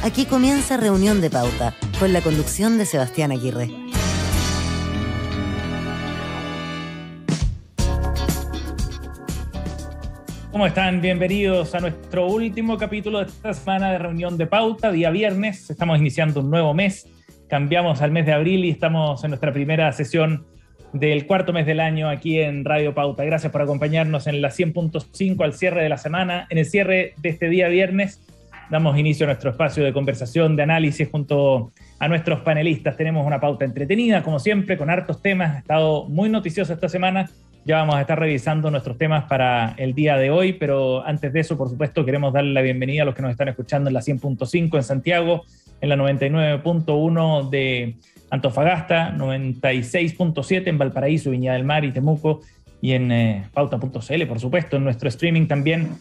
Aquí comienza Reunión de Pauta, con la conducción de Sebastián Aguirre. ¿Cómo están? Bienvenidos a nuestro último capítulo de esta semana de Reunión de Pauta, día viernes. Estamos iniciando un nuevo mes, cambiamos al mes de abril y estamos en nuestra primera sesión del cuarto mes del año aquí en Radio Pauta. Gracias por acompañarnos en la 100.5 al cierre de la semana. En el cierre de este día viernes damos inicio a nuestro espacio de conversación, de análisis junto a nuestros panelistas. Tenemos una pauta entretenida, como siempre, con hartos temas. Ha estado muy noticiosa esta semana. Ya vamos a estar revisando nuestros temas para el día de hoy, pero antes de eso, por supuesto, queremos darle la bienvenida a los que nos están escuchando en la 100.5 en Santiago, en la 99.1 de Antofagasta, 96.7 en Valparaíso, Viña del Mar y Temuco, y en pauta.cl, por supuesto, en nuestro streaming también,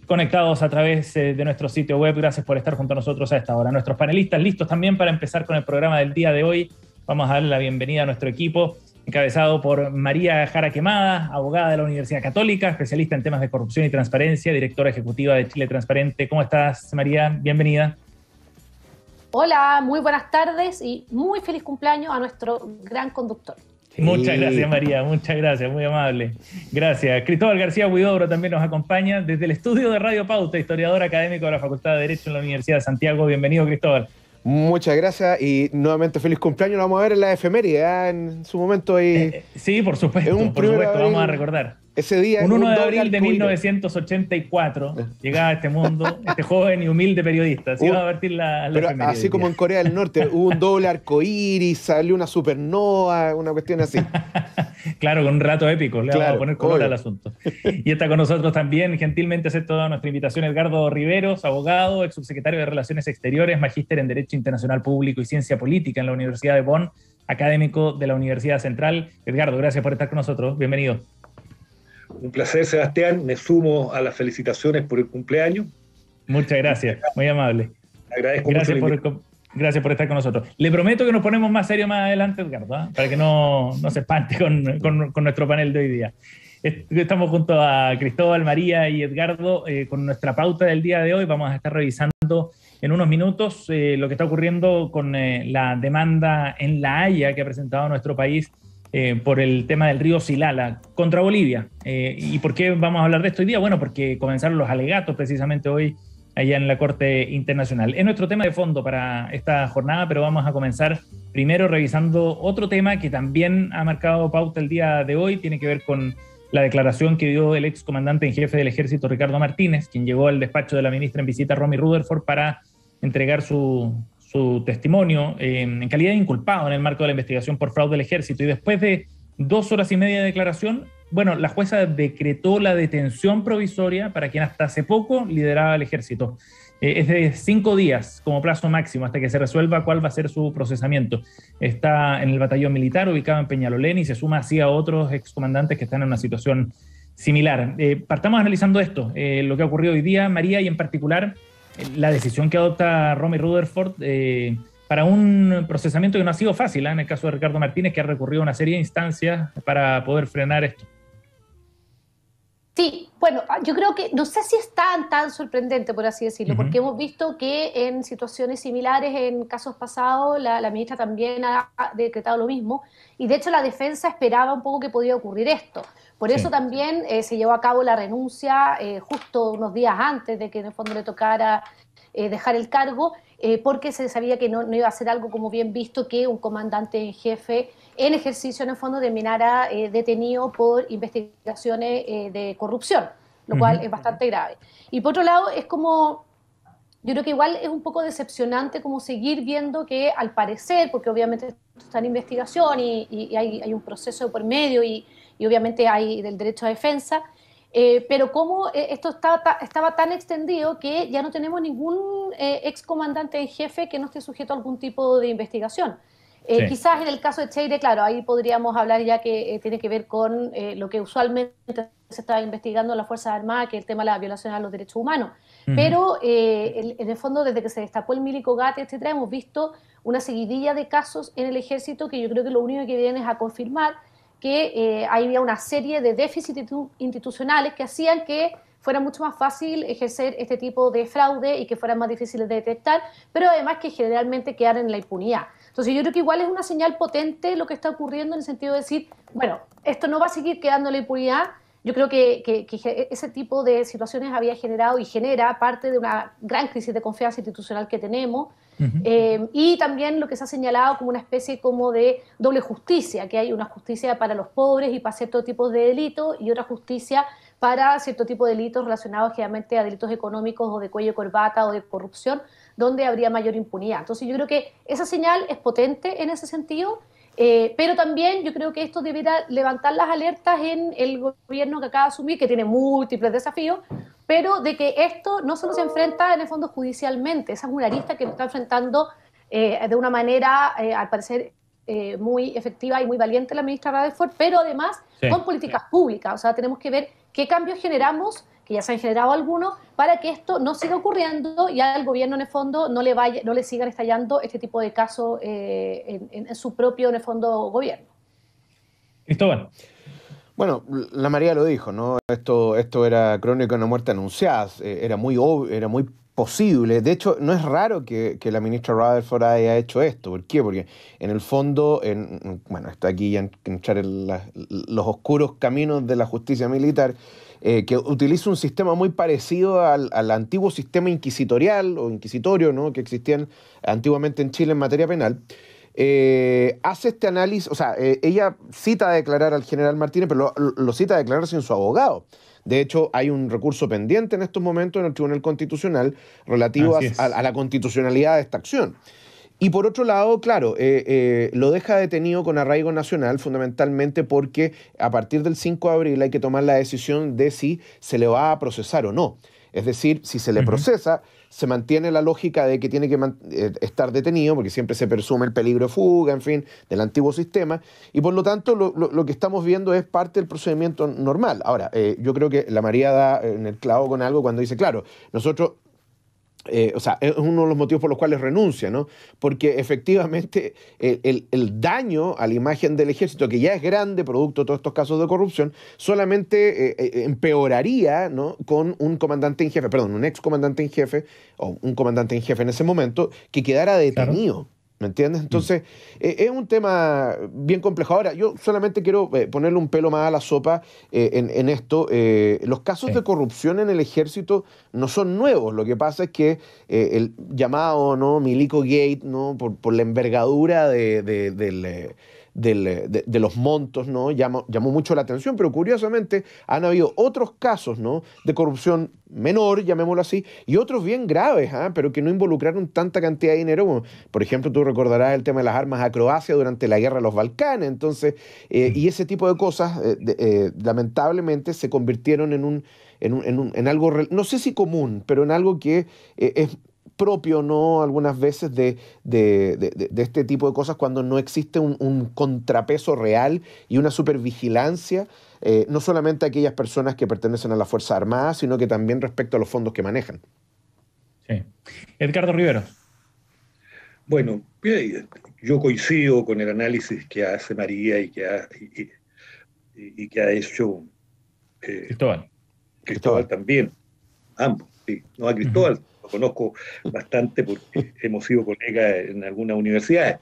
conectados a través de nuestro sitio web. Gracias por estar junto a nosotros a esta hora. Nuestros panelistas listos también para empezar con el programa del día de hoy. Vamos a darle la bienvenida a nuestro equipo, encabezado por María Jara Quemada, abogada de la Universidad Católica, especialista en temas de corrupción y transparencia, directora ejecutiva de Chile Transparente. ¿Cómo estás, María? Bienvenida. Hola, muy buenas tardes y muy feliz cumpleaños a nuestro gran conductor. Sí. Muchas gracias, María, muchas gracias, muy amable. Gracias. Cristóbal García Huidobro también nos acompaña desde el estudio de Radio Pauta, historiador académico de la Facultad de Derecho en la Universidad de Santiago. Bienvenido, Cristóbal. Muchas gracias y nuevamente feliz cumpleaños. Lo vamos a ver en la efeméride, en su momento. Sí, por supuesto, vamos a recordar. Ese día, un 1 de abril de 1984, llegaba a este mundo este joven y humilde periodista. Así va a partir la pero efeméride. así como en Corea del Norte, hubo un doble arcoíris, salió una supernova, una cuestión así. Claro, con un rato épico, le vamos a poner color obvio al asunto. Y está con nosotros también, gentilmente aceptó nuestra invitación, Edgardo Riveros, abogado, ex subsecretario de Relaciones Exteriores, magíster en Derecho Internacional Público y Ciencia Política en la Universidad de Bonn, académico de la Universidad Central. Edgardo, gracias por estar con nosotros. Bienvenido. Un placer, Sebastián. Me sumo a las felicitaciones por el cumpleaños. Muchas gracias, muy amable. Agradezco mucho. Gracias por estar con nosotros. Le prometo que nos ponemos más serios más adelante, Edgardo, ¿eh? Para que no se espante con nuestro panel de hoy día. Estamos junto a Cristóbal, María y Edgardo con nuestra pauta del día de hoy. Vamos a estar revisando en unos minutos lo que está ocurriendo con la demanda en La Haya que ha presentado nuestro país por el tema del río Silala contra Bolivia. ¿Y por qué vamos a hablar de esto hoy día? Bueno, porque comenzaron los alegatos precisamente hoy allá en la Corte Internacional. Es nuestro tema de fondo para esta jornada, pero vamos a comenzar primero revisando otro tema que también ha marcado pauta el día de hoy. Tiene que ver con la declaración que dio el ex comandante en jefe del Ejército, Ricardo Martínez, quien llegó al despacho de la ministra en visita, Romy Rutherford, para entregar su testimonio en calidad de inculpado en el marco de la investigación por fraude del Ejército. Y después de 2 horas y media de declaración, bueno, la jueza decretó la detención provisoria para quien hasta hace poco lideraba el Ejército. Es de 5 días como plazo máximo hasta que se resuelva cuál va a ser su procesamiento. Está en el batallón militar ubicado en Peñalolén y se suma así a otros excomandantes que están en una situación similar. Partamos analizando esto, lo que ha ocurrido hoy día, María, y en particular la decisión que adopta Romy Rutherford para un procesamiento que no ha sido fácil, en el caso de Ricardo Martínez, que ha recurrido a una serie de instancias para poder frenar esto. Sí, bueno, yo creo que no sé si es tan sorprendente, por así decirlo, porque hemos visto que en situaciones similares, en casos pasados, la ministra también ha decretado lo mismo, y de hecho la defensa esperaba un poco que podía ocurrir esto. Por eso también se llevó a cabo la renuncia justo unos días antes de que en el fondo le tocara dejar el cargo, porque se sabía que no iba a ser algo como bien visto que un comandante en jefe en ejercicio en el fondo terminara detenido por investigaciones de corrupción, lo cual es bastante grave. Y por otro lado es como, yo creo que igual es un poco decepcionante como seguir viendo que al parecer, porque obviamente esto está en investigación y hay un proceso por medio y obviamente hay del derecho a defensa, pero como esto estaba tan extendido que ya no tenemos ningún excomandante en jefe que no esté sujeto a algún tipo de investigación. Quizás en el caso de Cheire, claro, ahí podríamos hablar ya que tiene que ver con lo que usualmente se está investigando en las Fuerzas Armadas, que es el tema de la violación a los derechos humanos. Pero en el fondo, desde que se destapó el Milicogate, etcétera, hemos visto una seguidilla de casos en el Ejército que yo creo que lo único que viene es a confirmar que había una serie de déficits institucionales que hacían que fuera mucho más fácil ejercer este tipo de fraude y que fueran más difíciles de detectar, pero además que generalmente quedan en la impunidad. Entonces yo creo que igual es una señal potente lo que está ocurriendo en el sentido de decir, bueno, esto no va a seguir quedando en la impunidad. Yo creo que ese tipo de situaciones había generado y genera parte de una gran crisis de confianza institucional que tenemos. Y también lo que se ha señalado como una especie como de doble justicia, que hay una justicia para los pobres y para ciertos tipos de delitos y otra justicia para cierto tipo de delitos relacionados generalmente a delitos económicos o de cuello de corbata o de corrupción, donde habría mayor impunidad. Entonces yo creo que esa señal es potente en ese sentido, pero también yo creo que esto debería levantar las alertas en el gobierno que acaba de asumir, que tiene múltiples desafíos, pero de que esto no solo se enfrenta en el fondo judicialmente, esa es una arista que lo está enfrentando de una manera, al parecer, muy efectiva y muy valiente la ministra Rutherford, pero además con políticas públicas. O sea, tenemos que ver qué cambios generamos, que ya se han generado algunos, para que esto no siga ocurriendo y al gobierno en el fondo no le sigan estallando este tipo de casos en su propio, en el fondo, gobierno. Cristóbal. Bueno, la María lo dijo, ¿no? Esto era crónica de una muerte anunciada, era muy obvio, era muy posible. De hecho, no es raro que la ministra Rutherford haya hecho esto. ¿Por qué? Porque en el fondo, bueno, está aquí ya entrar en los oscuros caminos de la justicia militar, que utiliza un sistema muy parecido al antiguo sistema inquisitorial o inquisitorio, ¿no?, que existían antiguamente en Chile en materia penal. Hace este análisis, o sea, ella cita a declarar al general Martínez, pero lo cita a declarar sin su abogado. De hecho, hay un recurso pendiente en estos momentos en el Tribunal Constitucional relativo a la constitucionalidad de esta acción. Y por otro lado, claro, lo deja detenido con arraigo nacional fundamentalmente porque a partir del 5 de abril hay que tomar la decisión de si se le va a procesar o no. Es decir, si se le procesa, se mantiene la lógica de que tiene que estar detenido, porque siempre se presume el peligro de fuga, en fin, del antiguo sistema, y por lo tanto lo que estamos viendo es parte del procedimiento normal. Ahora, yo creo que la María da en el clavo con algo cuando dice, claro, nosotros... o sea, es uno de los motivos por los cuales renuncia, ¿no? Porque efectivamente el daño a la imagen del ejército, que ya es grande producto de todos estos casos de corrupción, solamente empeoraría, ¿no?, con un comandante en jefe, perdón, un ex comandante en jefe, o un comandante en jefe en ese momento, que quedara detenido. Claro. ¿Me entiendes? Entonces, es un tema bien complejo. Ahora, yo solamente quiero ponerle un pelo más a la sopa en esto. Los casos de corrupción en el ejército no son nuevos. Lo que pasa es que el llamado, ¿no?, Milico Gate, ¿no?, por la envergadura de los montos, ¿no?, llamó mucho la atención, pero curiosamente han habido otros casos, ¿no?, de corrupción menor, llamémoslo así, y otros bien graves, pero que no involucraron tanta cantidad de dinero como, por ejemplo, tú recordarás el tema de las armas a Croacia durante la guerra de los Balcanes. Entonces, y ese tipo de cosas lamentablemente se convirtieron en algo, no sé si común, pero en algo que es propio, ¿no?, algunas veces de este tipo de cosas cuando no existe un contrapeso real y una supervigilancia, no solamente a aquellas personas que pertenecen a las Fuerzas Armadas, sino que también respecto a los fondos que manejan. Sí. Edgardo Rivero. Bueno, yo coincido con el análisis que hace María y que ha hecho Cristóbal también, ambos. Sí. No, a Cristóbal lo conozco bastante porque hemos sido colegas en algunas universidades.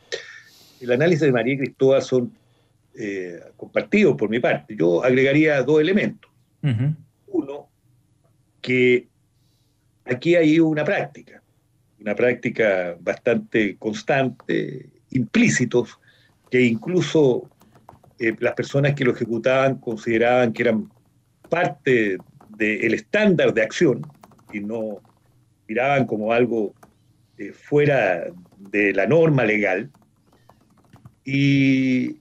El análisis de María y Cristóbal son compartidos por mi parte. Yo agregaría dos elementos. Uno, que aquí hay una práctica bastante constante, implícitos, que incluso las personas que lo ejecutaban consideraban que eran parte del estándar de acción y no miraban como algo fuera de la norma legal. Y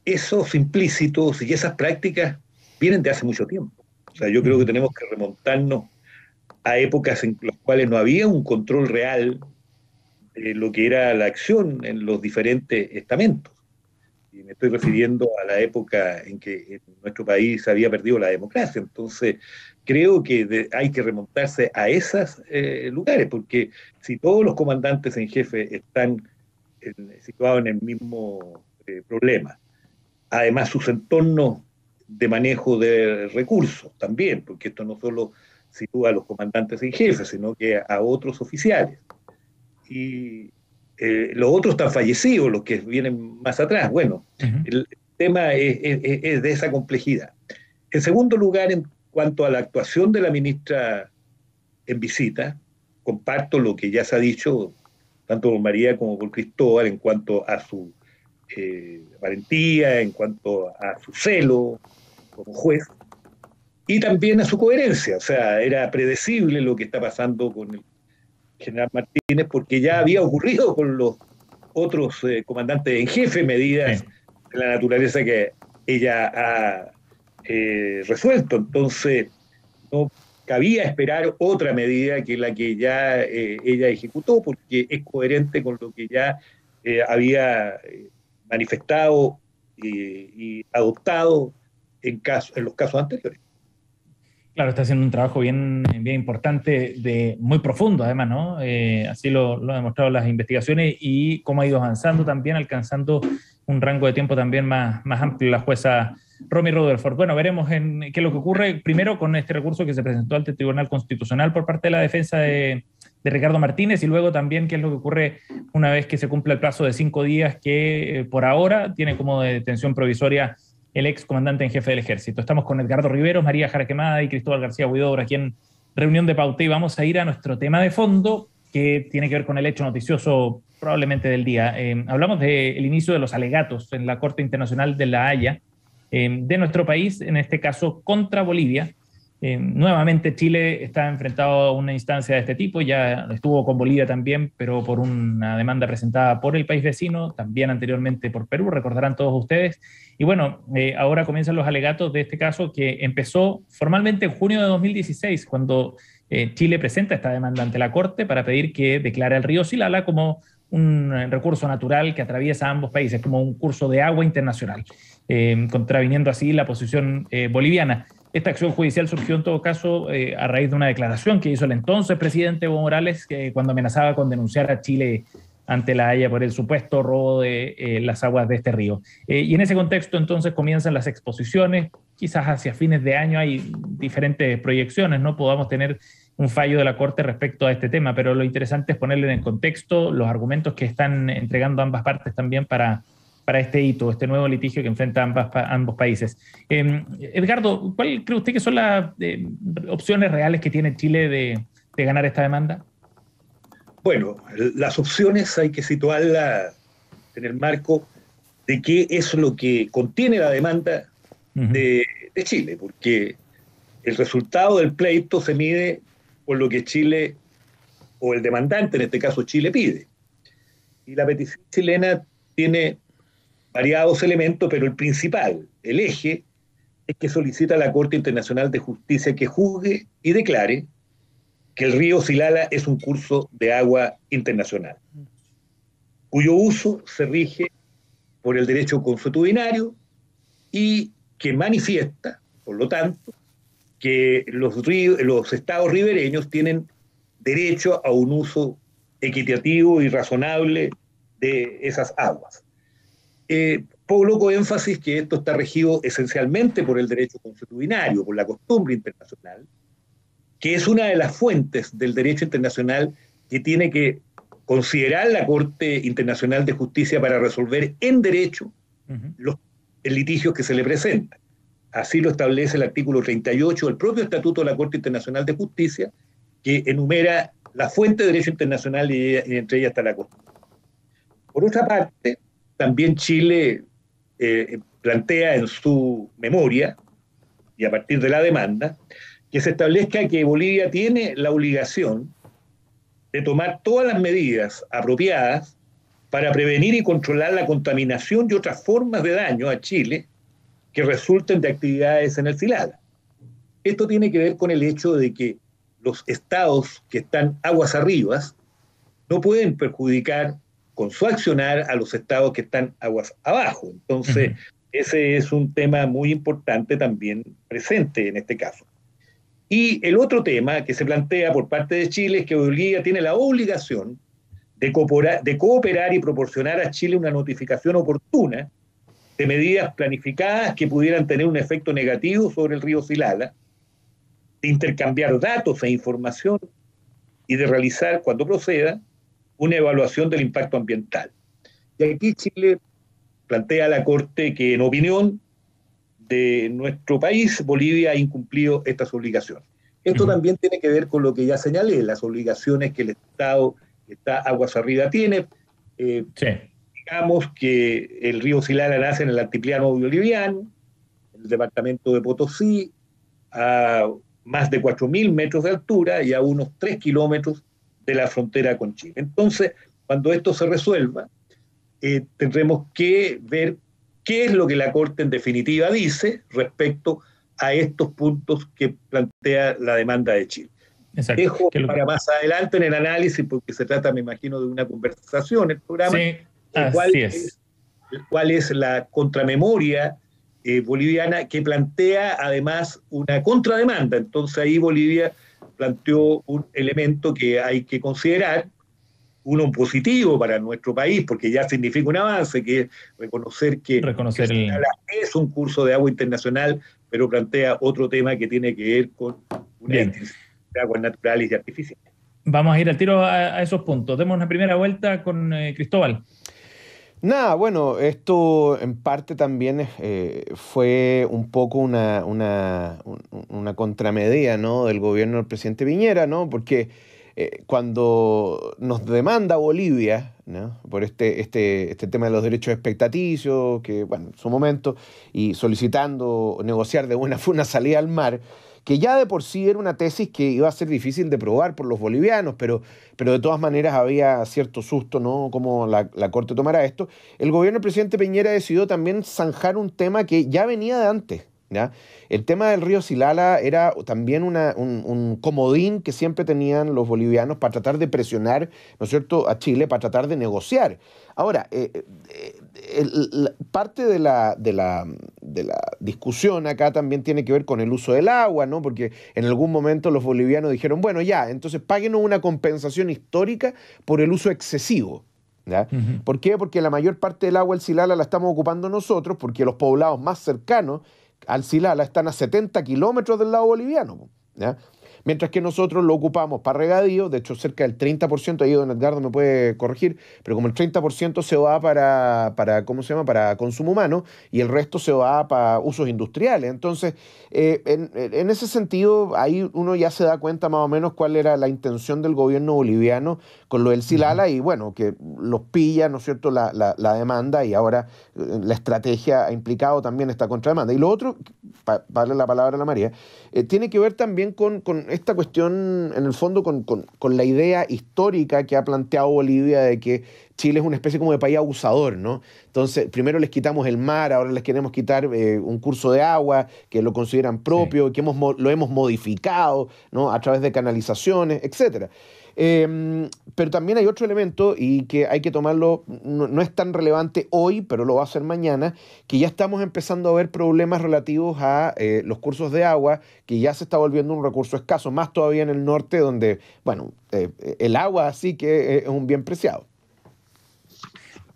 esos implícitos y esas prácticas vienen de hace mucho tiempo. O sea, yo creo que tenemos que remontarnos a épocas en las cuales no había un control real de lo que era la acción en los diferentes estamentos. Y me estoy refiriendo a la época en que en nuestro país había perdido la democracia. Entonces, creo que hay que remontarse a esos lugares, porque si todos los comandantes en jefe están situados en el mismo problema, además sus entornos de manejo de recursos también, porque esto no solo sin duda a los comandantes en jefe, sino que a otros oficiales. Y los otros están fallecidos, los que vienen más atrás. Bueno, el tema es de esa complejidad. En segundo lugar, en cuanto a la actuación de la ministra en visita, comparto lo que ya se ha dicho, tanto por María como por Cristóbal, en cuanto a su valentía, en cuanto a su celo como juez, y también a su coherencia. O sea, era predecible lo que está pasando con el general Martínez, porque ya había ocurrido con los otros comandantes en jefe medidas de la naturaleza que ella ha resuelto. Entonces, no cabía esperar otra medida que la que ya ella ejecutó, porque es coherente con lo que ya había manifestado y adoptado en los casos anteriores. Claro, está haciendo un trabajo bien importante, muy profundo además, ¿no? Así lo han demostrado las investigaciones y cómo ha ido avanzando también, alcanzando un rango de tiempo también más amplio la jueza Romy Rutherford. Bueno, veremos qué es lo que ocurre primero con este recurso que se presentó ante el Tribunal Constitucional por parte de la defensa de Ricardo Martínez, y luego también qué es lo que ocurre una vez que se cumpla el plazo de 5 días que por ahora tiene como detención provisoria el ex comandante en jefe del Ejército. Estamos con Edgardo Riveros, María Jara Quemada y Cristóbal García Huidobro aquí en Reunión de Pauta, y vamos a ir a nuestro tema de fondo, que tiene que ver con el hecho noticioso probablemente del día. Hablamos del inicio de los alegatos en la Corte Internacional de La Haya de nuestro país, en este caso contra Bolivia. Nuevamente Chile está enfrentado a una instancia de este tipo, ya estuvo con Bolivia también, pero por una demanda presentada por el país vecino, también anteriormente por Perú, recordarán todos ustedes. Y bueno, ahora comienzan los alegatos de este caso, que empezó formalmente en junio de 2016, cuando Chile presenta esta demanda ante la Corte para pedir que declare al río Silala como un recurso natural que atraviesa ambos países, como un curso de agua internacional, contraviniendo así la posición boliviana. Esta acción judicial surgió en todo caso a raíz de una declaración que hizo el entonces presidente Evo Morales, cuando amenazaba con denunciar a Chile ante La Haya por el supuesto robo de las aguas de este río. Y en ese contexto entonces comienzan las exposiciones, quizás hacia fines de año hay diferentes proyecciones, no podamos tener un fallo de la Corte respecto a este tema, pero lo interesante es ponerle en contexto los argumentos que están entregando ambas partes también para este hito, este nuevo litigio que enfrenta ambos países. Edgardo, ¿cuál cree usted que son las opciones reales que tiene Chile de ganar esta demanda? Bueno, las opciones hay que situarlas en el marco de qué es lo que contiene la demanda de Chile, porque el resultado del pleito se mide por lo que Chile, o el demandante, en este caso Chile, pide. Y la petición chilena tiene variados elementos, pero el principal, el eje, es que solicita a la Corte Internacional de Justicia que juzgue y declare que el río Silala es un curso de agua internacional, cuyo uso se rige por el derecho consuetudinario y que manifiesta, por lo tanto, que los estados ribereños tienen derecho a un uso equitativo y razonable de esas aguas. Coloco énfasis que esto está regido esencialmente por el derecho consuetudinario, por la costumbre internacional, que es una de las fuentes del derecho internacional que tiene que considerar la Corte Internacional de Justicia para resolver en derecho los litigios que se le presentan. Así lo establece el artículo 38 del propio Estatuto de la Corte Internacional de Justicia, que enumera la fuente de derecho internacional y entre ellas está la Constitución. Por otra parte, también Chile plantea en su memoria, y a partir de la demanda, que se establezca que Bolivia tiene la obligación de tomar todas las medidas apropiadas para prevenir y controlar la contaminación y otras formas de daño a Chile que resulten de actividades en el Silala. Esto tiene que ver con el hecho de que los estados que están aguas arriba no pueden perjudicar con su accionar a los estados que están aguas abajo. Entonces, ese es un tema muy importante también presente en este caso. Y el otro tema que se plantea por parte de Chile es que Bolivia tiene la obligación de cooperar y proporcionar a Chile una notificación oportuna de medidas planificadas que pudieran tener un efecto negativo sobre el río Silala, de intercambiar datos e información y de realizar, cuando proceda, una evaluación del impacto ambiental. Y aquí Chile plantea a la Corte que, en opinión de nuestro país, Bolivia ha incumplido estas obligaciones. Esto también tiene que ver con lo que ya señalé, las obligaciones que el Estado que está aguas arriba tiene. Sí. Digamos que el río Silala nace en el altiplano boliviano, en el departamento de Potosí, a más de 4.000 metros de altura y a unos 3 kilómetros de la frontera con Chile. Entonces, cuando esto se resuelva, tendremos que ver qué es lo que la Corte en definitiva dice respecto a estos puntos que plantea la demanda de Chile. Exacto. Dejo para más adelante en el análisis, porque se trata, me imagino, de una conversación, el programa, sí, así cuál es la contramemoria boliviana que plantea además una contrademanda. Entonces ahí Bolivia planteó un elemento que hay que considerar, uno positivo para nuestro país, porque ya significa un avance, que es reconocer que es un curso de agua internacional, pero plantea otro tema que tiene que ver con una distinción de aguas naturales y artificiales. Vamos a ir al tiro a esos puntos. Demos una primera vuelta con Cristóbal. Nada, bueno, esto en parte también fue un poco una contramedida, ¿no?, del gobierno del presidente Piñera, ¿no? Porque cuando nos demanda Bolivia, ¿no?, por este tema de los derechos expectaticios, que, bueno, en su momento, y solicitando negociar de buena fe una salida al mar, que ya de por sí era una tesis que iba a ser difícil de probar por los bolivianos, pero de todas maneras había cierto susto, ¿no?, cómo la Corte tomará esto. El gobierno del presidente Piñera decidió también zanjar un tema que ya venía de antes, ¿ya? El tema del río Silala era también un comodín que siempre tenían los bolivianos para tratar de presionar, ¿no es cierto?, a Chile, para tratar de negociar. Ahora, parte de la discusión acá también tiene que ver con el uso del agua, ¿no? Porque en algún momento los bolivianos dijeron, bueno, ya, entonces páguenos una compensación histórica por el uso excesivo, ¿ya? ¿Por qué? Porque la mayor parte del agua del Silala la estamos ocupando nosotros, porque los poblados más cercanos al Silala están a 70 kilómetros del lado boliviano, ¿ya? Mientras que nosotros lo ocupamos para regadío, de hecho cerca del 30%, ahí don Edgardo me puede corregir, pero como el 30% se va para ¿cómo se llama?, para consumo humano, y el resto se va para usos industriales. Entonces, en ese sentido, ahí uno ya se da cuenta más o menos cuál era la intención del gobierno boliviano con lo del Silala, y bueno, que los pilla, ¿no es cierto?, la demanda, y ahora la estrategia ha implicado también esta contrademanda. Y lo otro, para darle la palabra a la María, tiene que ver también con esta cuestión, en el fondo, con la idea histórica que ha planteado Bolivia de que Chile es una especie como de país abusador, ¿no? Entonces, primero les quitamos el mar, ahora les queremos quitar un curso de agua que lo consideran propio, que lo hemos modificado, ¿no?, a través de canalizaciones, etcétera. Pero también hay otro elemento, y que hay que tomarlo, no es tan relevante hoy, pero lo va a ser mañana, que ya estamos empezando a ver problemas relativos a los cursos de agua, que ya se está volviendo un recurso escaso, más todavía en el norte, donde, bueno, el agua sí que es un bien preciado.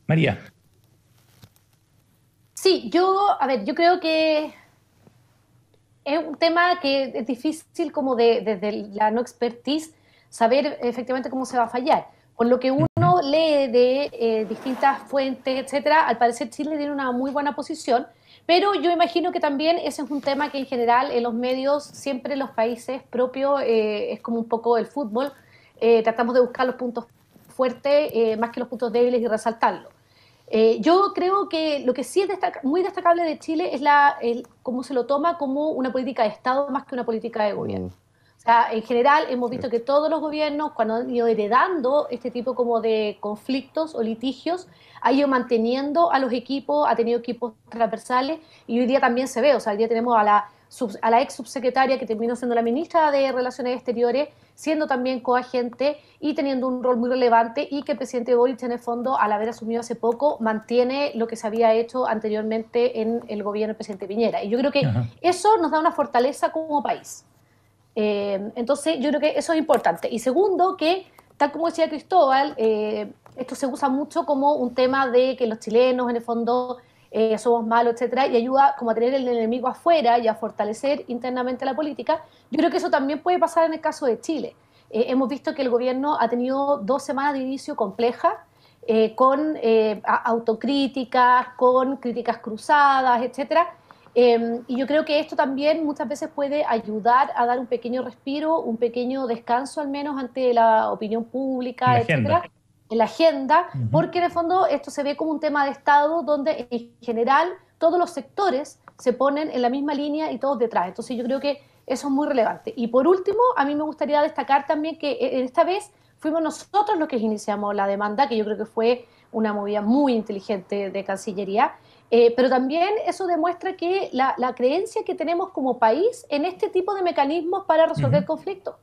María. Sí, yo creo que es un tema que es difícil como desde la no expertise saber efectivamente cómo se va a fallar. Por lo que uno lee de distintas fuentes, etcétera, al parecer Chile tiene una muy buena posición, pero yo imagino que también ese es un tema que en general en los medios, siempre en los países propios, es como un poco el fútbol, tratamos de buscar los puntos fuertes más que los puntos débiles y resaltarlos. Yo creo que lo que sí es muy destacable de Chile es cómo se lo toma como una política de Estado más que una política de gobierno. O sea, en general hemos visto que todos los gobiernos, cuando han ido heredando este tipo como de conflictos o litigios, ha ido manteniendo a los equipos, ha tenido equipos transversales, y hoy día también se ve, o sea, hoy día tenemos a la ex subsecretaria que terminó siendo la ministra de Relaciones Exteriores, siendo también coagente y teniendo un rol muy relevante, y que el presidente Boric, en el fondo, al haber asumido hace poco, mantiene lo que se había hecho anteriormente en el gobierno del presidente Piñera. Y yo creo que eso nos da una fortaleza como país. Entonces yo creo que eso es importante. Y segundo, que tal como decía Cristóbal, esto se usa mucho como un tema de que los chilenos en el fondo somos malos, etcétera, y ayuda como a tener el enemigo afuera y a fortalecer internamente la política. Yo creo que eso también puede pasar en el caso de Chile. Hemos visto que el gobierno ha tenido 2 semanas de inicio complejas, con autocríticas, con críticas cruzadas, etcétera. Y yo creo que esto también muchas veces puede ayudar a dar un pequeño respiro, un pequeño descanso al menos ante la opinión pública, etcétera, en la agenda, porque en el fondo esto se ve como un tema de Estado donde en general todos los sectores se ponen en la misma línea y todos detrás. Entonces yo creo que eso es muy relevante. Y por último, a mí me gustaría destacar también que esta vez fuimos nosotros los que iniciamos la demanda, que yo creo que fue una movida muy inteligente de Cancillería, pero también eso demuestra que la creencia que tenemos como país en este tipo de mecanismos para resolver conflictos.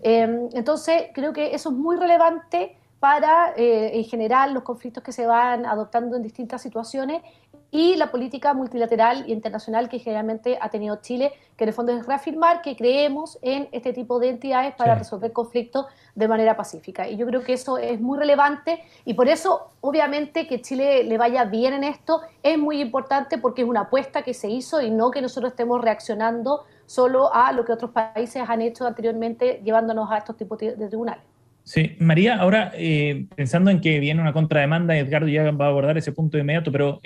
Entonces, creo que eso es muy relevante para, en general, los conflictos que se van adoptando en distintas situaciones y la política multilateral y internacional que generalmente ha tenido Chile, que en el fondo es reafirmar que creemos en este tipo de entidades para resolver conflictos de manera pacífica. Y yo creo que eso es muy relevante y por eso, obviamente, que Chile le vaya bien en esto es muy importante porque es una apuesta que se hizo y no que nosotros estemos reaccionando solo a lo que otros países han hecho anteriormente llevándonos a estos tipos de tribunales. Sí, María, ahora pensando en que viene una contrademanda, Edgardo ya va a abordar ese punto de inmediato, pero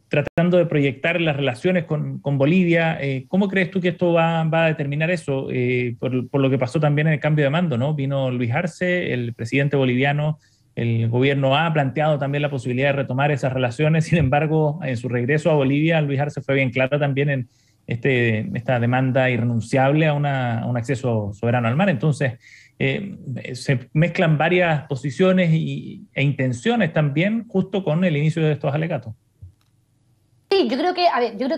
tratando de proyectar las relaciones con Bolivia, ¿cómo crees tú que esto va a determinar eso? Por lo que pasó también en el cambio de mando, ¿no? Vino Luis Arce, el presidente boliviano, el gobierno ha planteado también la posibilidad de retomar esas relaciones, sin embargo, en su regreso a Bolivia, Luis Arce fue bien claro también en esta demanda irrenunciable a un acceso soberano al mar. Entonces, se mezclan varias posiciones e intenciones también justo con el inicio de estos alegatos. Sí, yo creo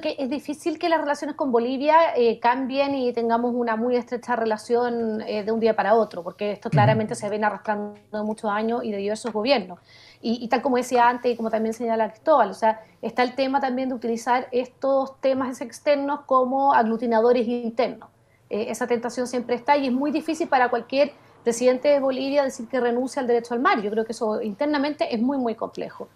que es difícil que las relaciones con Bolivia cambien y tengamos una muy estrecha relación de un día para otro, porque esto claramente se viene arrastrando de muchos años y de diversos gobiernos. Y tal como decía antes y como también señala Cristóbal, o sea, está el tema también de utilizar estos temas externos como aglutinadores internos. Esa tentación siempre está y es muy difícil para cualquier presidente de Bolivia decir que renuncia al derecho al mar. Yo creo que eso internamente es muy, muy complejo.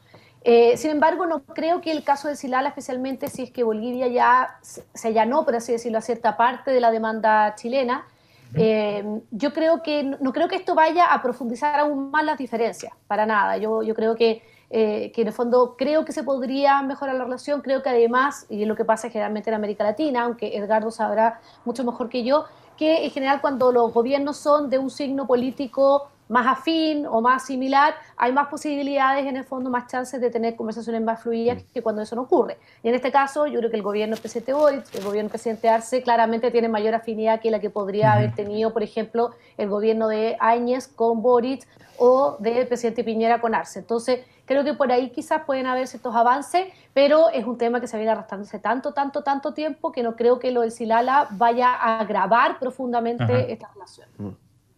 Sin embargo, no creo que el caso de Silala, especialmente si es que Bolivia ya se allanó, por así decirlo, a cierta parte de la demanda chilena, yo creo que no creo que esto vaya a profundizar aún más las diferencias, para nada. Yo creo que en el fondo creo que se podría mejorar la relación, creo que además, y es lo que pasa generalmente en América Latina, aunque Edgardo sabrá mucho mejor que yo, que en general cuando los gobiernos son de un signo político más afín o más similar, hay más posibilidades, en el fondo, más chances de tener conversaciones más fluidas que cuando eso no ocurre. Y en este caso, yo creo que el gobierno del presidente Boric, el gobierno del presidente Arce, claramente tiene mayor afinidad que la que podría haber tenido, por ejemplo, el gobierno de Áñez con Boric o del presidente Piñera con Arce. Entonces, creo que por ahí quizás pueden haber ciertos avances, pero es un tema que se viene arrastrándose tanto tiempo que no creo que lo del Silala vaya a agravar profundamente esta relación.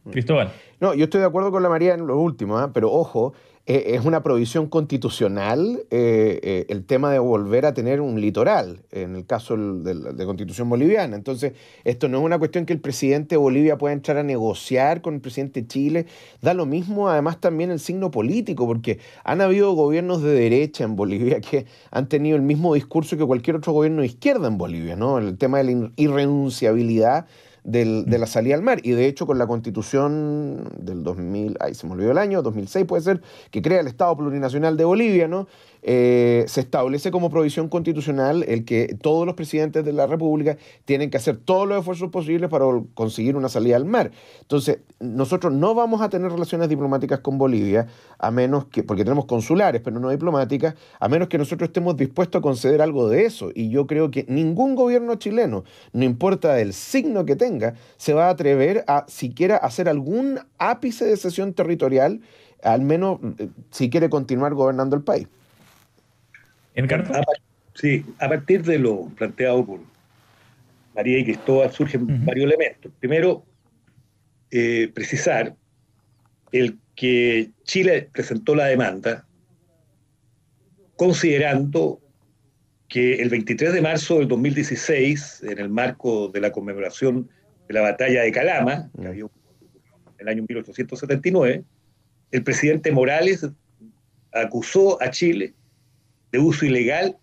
Cristóbal. No, yo estoy de acuerdo con la María en lo último, pero ojo, es una provisión constitucional el tema de volver a tener un litoral, en el caso de Constitución boliviana. Entonces, esto no es una cuestión que el presidente de Bolivia pueda entrar a negociar con el presidente de Chile. Da lo mismo, además, también el signo político, porque han habido gobiernos de derecha en Bolivia que han tenido el mismo discurso que cualquier otro gobierno de izquierda en Bolivia, ¿no? El tema de la irrenunciabilidad de la salida al mar. Y de hecho con la Constitución del 2000, se me olvidó el año, 2006 puede ser, que crea el Estado Plurinacional de Bolivia, ¿no? Se establece como provisión constitucional el que todos los presidentes de la República tienen que hacer todos los esfuerzos posibles para conseguir una salida al mar. Entonces, nosotros no vamos a tener relaciones diplomáticas con Bolivia, a menos que, porque tenemos consulares, pero no diplomáticas, a menos que nosotros estemos dispuestos a conceder algo de eso. Y yo creo que ningún gobierno chileno, no importa el signo que tenga, se va a atrever a siquiera hacer algún ápice de cesión territorial, al menos si quiere continuar gobernando el país. Sí, a partir de lo planteado por María y Cristóbal surgen varios elementos. Primero, precisar el que Chile presentó la demanda considerando que el 23 de marzo del 2016, en el marco de la conmemoración de la batalla de Calama, que había en el año 1879, el presidente Morales acusó a Chile de uso ilegal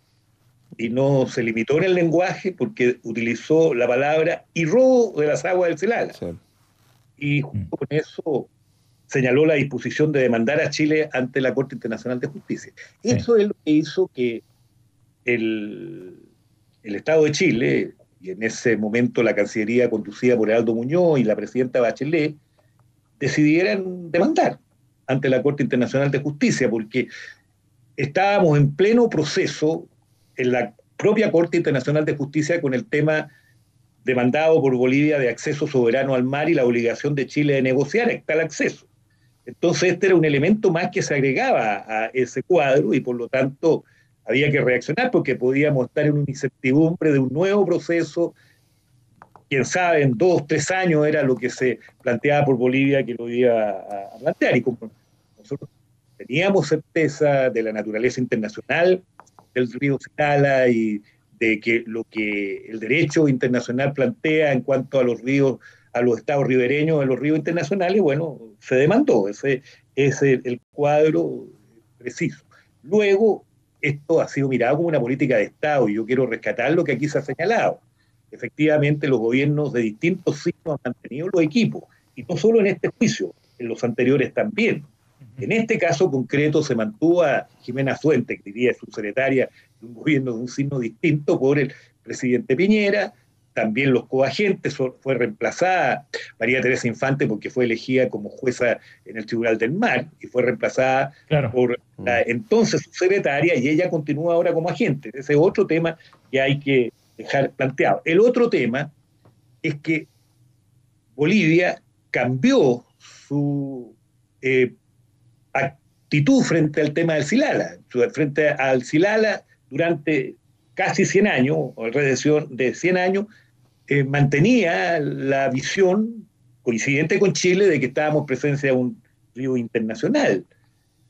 y no se limitó en el lenguaje porque utilizó la palabra y robo de las aguas del Silala. Sí. Y junto con eso señaló la disposición de demandar a Chile ante la Corte Internacional de Justicia. Sí. Eso es lo que hizo que el Estado de Chile, y en ese momento la Cancillería conducida por Heraldo Muñoz y la presidenta Bachelet, decidieran demandar ante la Corte Internacional de Justicia, porque estábamos en pleno proceso en la propia Corte Internacional de Justicia con el tema demandado por Bolivia de acceso soberano al mar y la obligación de Chile de negociar tal acceso. Entonces este era un elemento más que se agregaba a ese cuadro y por lo tanto había que reaccionar porque podíamos estar en una incertidumbre de un nuevo proceso. Quién sabe, en 2, 3 años era lo que se planteaba por Bolivia que lo iba a plantear. Y como nosotros teníamos certeza de la naturaleza internacional del río Silala y de que lo que el derecho internacional plantea en cuanto a los ríos, a los estados ribereños de los ríos internacionales, bueno, se demandó. Ese es el cuadro preciso. Luego, esto ha sido mirado como una política de Estado y yo quiero rescatar lo que aquí se ha señalado. Efectivamente, los gobiernos de distintos signos han mantenido los equipos, y no solo en este juicio, en los anteriores también. En este caso concreto se mantuvo a Jimena Fuentes, que diría subsecretaria de un gobierno de un signo distinto, por el presidente Piñera. También los coagentes, fue reemplazada María Teresa Infante porque fue elegida como jueza en el Tribunal del Mar y fue reemplazada por la entonces subsecretaria y ella continúa ahora como agente. Ese es otro tema que hay que dejar planteado. El otro tema es que Bolivia cambió su actitud frente al tema del Silala. Frente al Silala durante casi 100 años, o alrededor de 100 años, mantenía la visión coincidente con Chile de que estábamos en presencia de un río internacional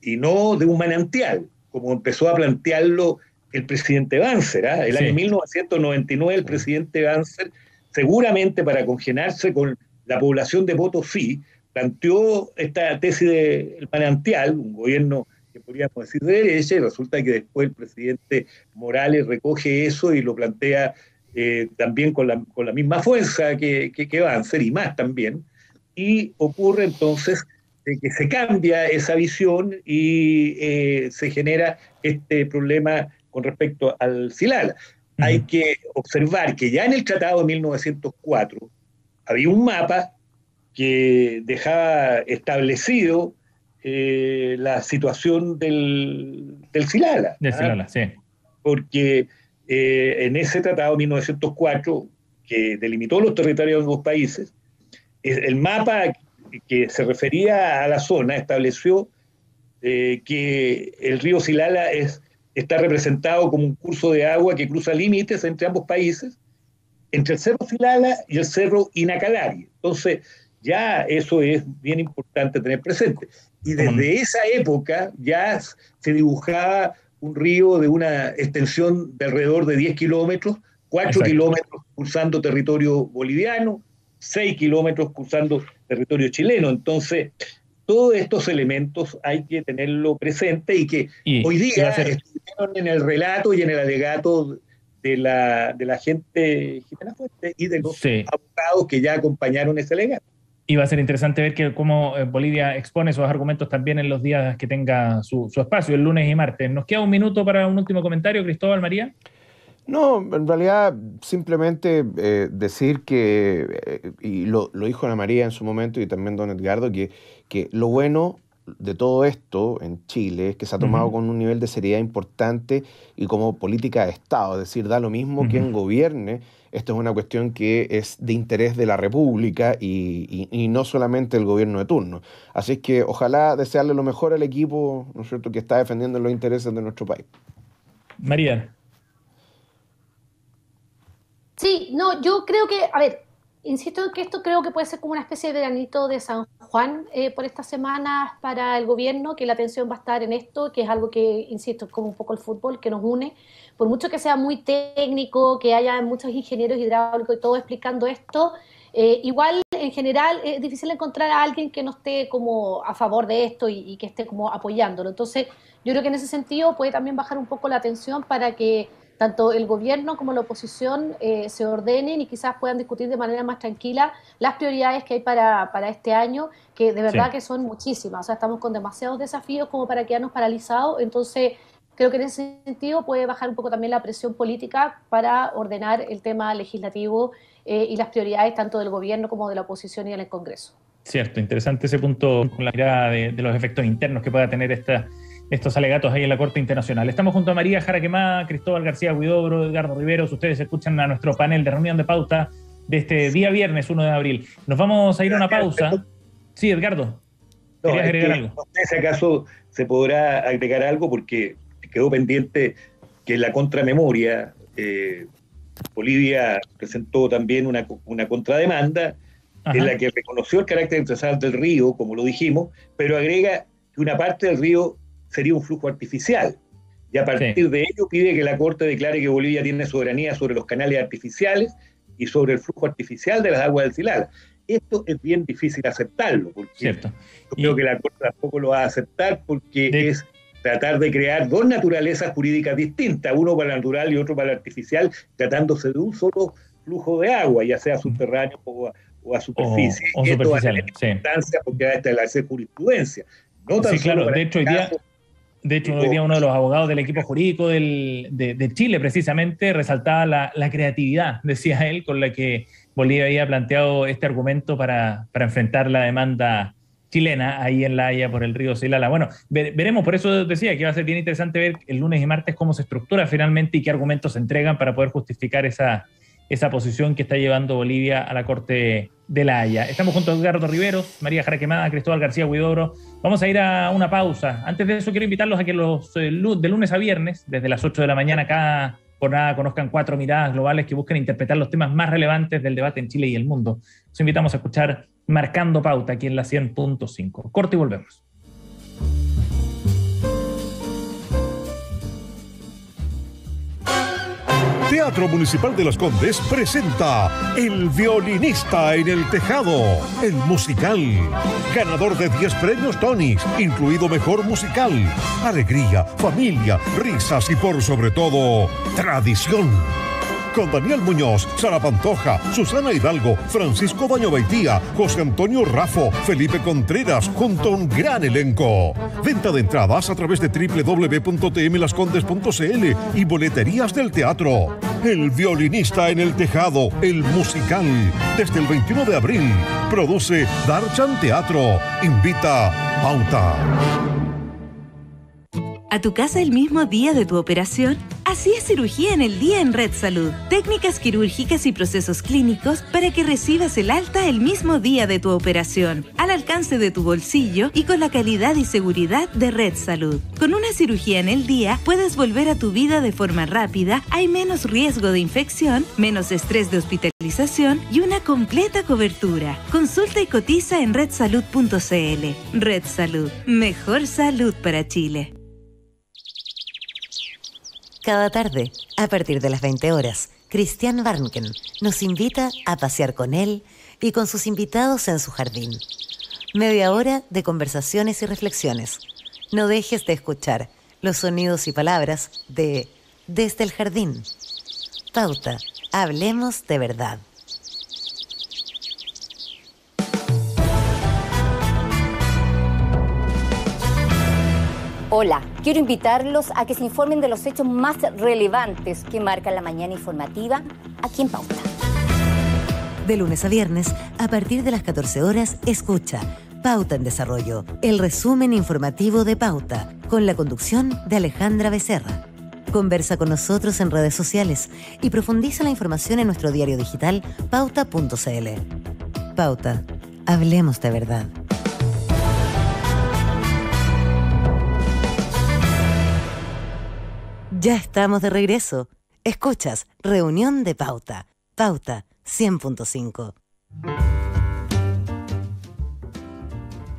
y no de un manantial, como empezó a plantearlo el presidente Banzer. El año 1999 el presidente Banzer, seguramente para congenarse con la población de Potosí, planteó esta tesis del manantial, un gobierno que podríamos decir de derecha, y resulta que después el presidente Morales recoge eso y lo plantea también con la misma fuerza que Banzer y más también, y ocurre entonces que se cambia esa visión y se genera este problema con respecto al Silala. Hay que observar que ya en el Tratado de 1904 había un mapa que dejaba establecido la situación del Silala. Del Silala, sí. Porque en ese tratado de 1904, que delimitó los territorios de ambos países, el mapa que se refería a la zona estableció que el río Silala está representado como un curso de agua que cruza límites entre ambos países, entre el Cerro Silala y el Cerro Inacalari. Entonces, ya eso es bien importante tener presente. Y desde esa época ya se dibujaba un río de una extensión de alrededor de 10 kilómetros, 4 kilómetros cruzando territorio boliviano, 6 kilómetros cruzando territorio chileno. Entonces, todos estos elementos hay que tenerlo presente y que hoy día estuvieron en el relato y en el alegato de la gente Jimena Fuentes y de los abogados que ya acompañaron ese alegato. Y va a ser interesante ver cómo Bolivia expone esos argumentos también en los días que tenga su espacio, el lunes y martes. Nos queda un minuto para un último comentario, Cristóbal, María. No, en realidad simplemente decir que, y lo dijo Ana María en su momento y también don Edgardo, que lo bueno de todo esto en Chile es que se ha tomado con un nivel de seriedad importante y como política de Estado, es decir, da lo mismo quien gobierne. Esto es una cuestión que es de interés de la República y no solamente el gobierno de turno. Así es que ojalá desearle lo mejor al equipo, ¿no es cierto?, que está defendiendo los intereses de nuestro país. María. Sí, no, yo creo que, a ver, insisto en que esto creo que puede ser como una especie de veranito de San Juan por estas semanas para el gobierno, que la atención va a estar en esto, que es algo que, insisto, es como un poco el fútbol, que nos une. Por mucho que sea muy técnico, que haya muchos ingenieros hidráulicos y todo explicando esto, igual en general es difícil encontrar a alguien que no esté como a favor de esto y que esté como apoyándolo. Entonces, yo creo que en ese sentido puede también bajar un poco la tensión para que tanto el gobierno como la oposición se ordenen y quizás puedan discutir de manera más tranquila las prioridades que hay para este año, que de verdad que son muchísimas. O sea, estamos con demasiados desafíos como para quedarnos paralizados. Entonces, creo que en ese sentido puede bajar un poco también la presión política para ordenar el tema legislativo y las prioridades tanto del gobierno como de la oposición y del Congreso. Cierto, interesante ese punto con la mirada de los efectos internos que pueda tener estos alegatos ahí en la Corte Internacional. Estamos junto a María Jara Quemada, Cristóbal García Huidobro, Edgardo Riveros. Ustedes escuchan a nuestro panel de reunión de pauta de este día viernes 1 de abril. Nos vamos a ir a una pausa. Sí, Edgardo, ¿querías agregar algo? No sé si acaso se podrá agregar algo porque quedó pendiente que en la contramemoria Bolivia presentó también una contrademanda en la que reconoció el carácter internacional del río, como lo dijimos, pero agrega que una parte del río sería un flujo artificial. Y a partir de ello pide que la Corte declare que Bolivia tiene soberanía sobre los canales artificiales y sobre el flujo artificial de las aguas del Silala. Esto es bien difícil aceptarlo, porque yo creo que la Corte tampoco lo va a aceptar porque es tratar de crear dos naturalezas jurídicas distintas, uno para la natural y otro para la artificial, tratándose de un solo flujo de agua, ya sea subterráneo o a superficie. O esto va a superficial, tener importancia porque va a establecer jurisprudencia. No tan claro, de hecho hoy día uno de los abogados del equipo jurídico de Chile precisamente resaltaba la creatividad, decía él, con la que Bolivia había planteado este argumento para enfrentar la demanda chilena ahí en La Haya por el río Silala. Bueno, veremos, por eso decía que va a ser bien interesante ver el lunes y martes cómo se estructura finalmente y qué argumentos se entregan para poder justificar esa posición que está llevando Bolivia a la Corte de La Haya. Estamos junto a Edgardo Riveros, María Jara Quemada, Cristóbal García Huidobro. Vamos a ir a una pausa. Antes de eso quiero invitarlos a que de lunes a viernes, desde las 8 de la mañana, cada jornada conozcan 4 miradas globales que busquen interpretar los temas más relevantes del debate en Chile y el mundo. Los invitamos a escuchar Marcando Pauta aquí en la 100.5. Corte y volvemos. Teatro Municipal de Las Condes presenta El Violinista en el Tejado, el musical. Ganador de 10 premios Tonys, incluido Mejor Musical. Alegría, familia, risas y por sobre todo, tradición. Con Daniel Muñoz, Sara Pantoja, Susana Hidalgo, Francisco Baño Baitía, José Antonio Raffo, Felipe Contreras, junto a un gran elenco. Venta de entradas a través de www.tmlascondes.cl y boleterías del teatro. El Violinista en el Tejado, el musical. Desde el 21 de abril. Produce Darchan Teatro. Invita Pauta. ¿A tu casa el mismo día de tu operación? Así es cirugía en el día en Red Salud. Técnicas quirúrgicas y procesos clínicos para que recibas el alta el mismo día de tu operación, al alcance de tu bolsillo y con la calidad y seguridad de Red Salud. Con una cirugía en el día puedes volver a tu vida de forma rápida, hay menos riesgo de infección, menos estrés de hospitalización y una completa cobertura. Consulta y cotiza en redsalud.cl. Red Salud, mejor salud para Chile. Cada tarde, a partir de las 20 horas, Christian Barnken nos invita a pasear con él y con sus invitados en su jardín. Media hora de conversaciones y reflexiones. No dejes de escuchar los sonidos y palabras de Desde el Jardín. Pauta, hablemos de verdad. Hola, quiero invitarlos a que se informen de los hechos más relevantes que marcan la mañana informativa aquí en Pauta. De lunes a viernes, a partir de las 14 horas, escucha Pauta en Desarrollo, el resumen informativo de Pauta, con la conducción de Alejandra Becerra. Conversa con nosotros en redes sociales y profundiza la información en nuestro diario digital pauta.cl. Pauta, hablemos de verdad. Ya estamos de regreso. Escuchas Reunión de Pauta. Pauta 100.5.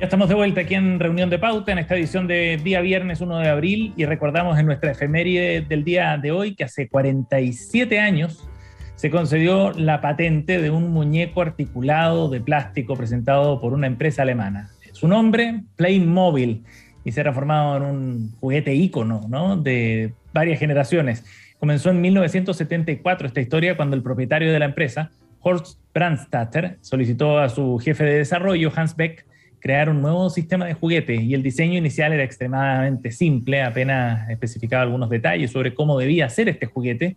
Ya estamos de vuelta aquí en Reunión de Pauta, en esta edición de día viernes 1 de abril, y recordamos en nuestra efeméride del día de hoy que hace 47 años se concedió la patente de un muñeco articulado de plástico presentado por una empresa alemana. Su nombre, Playmobil, y se ha transformado en un juguete ícono, ¿no?, de varias generaciones. Comenzó en 1974 esta historia, cuando el propietario de la empresa, Horst Brandstatter, solicitó a su jefe de desarrollo, Hans Beck, crear un nuevo sistema de juguete, y el diseño inicial era extremadamente simple, apenas especificaba algunos detalles sobre cómo debía ser este juguete,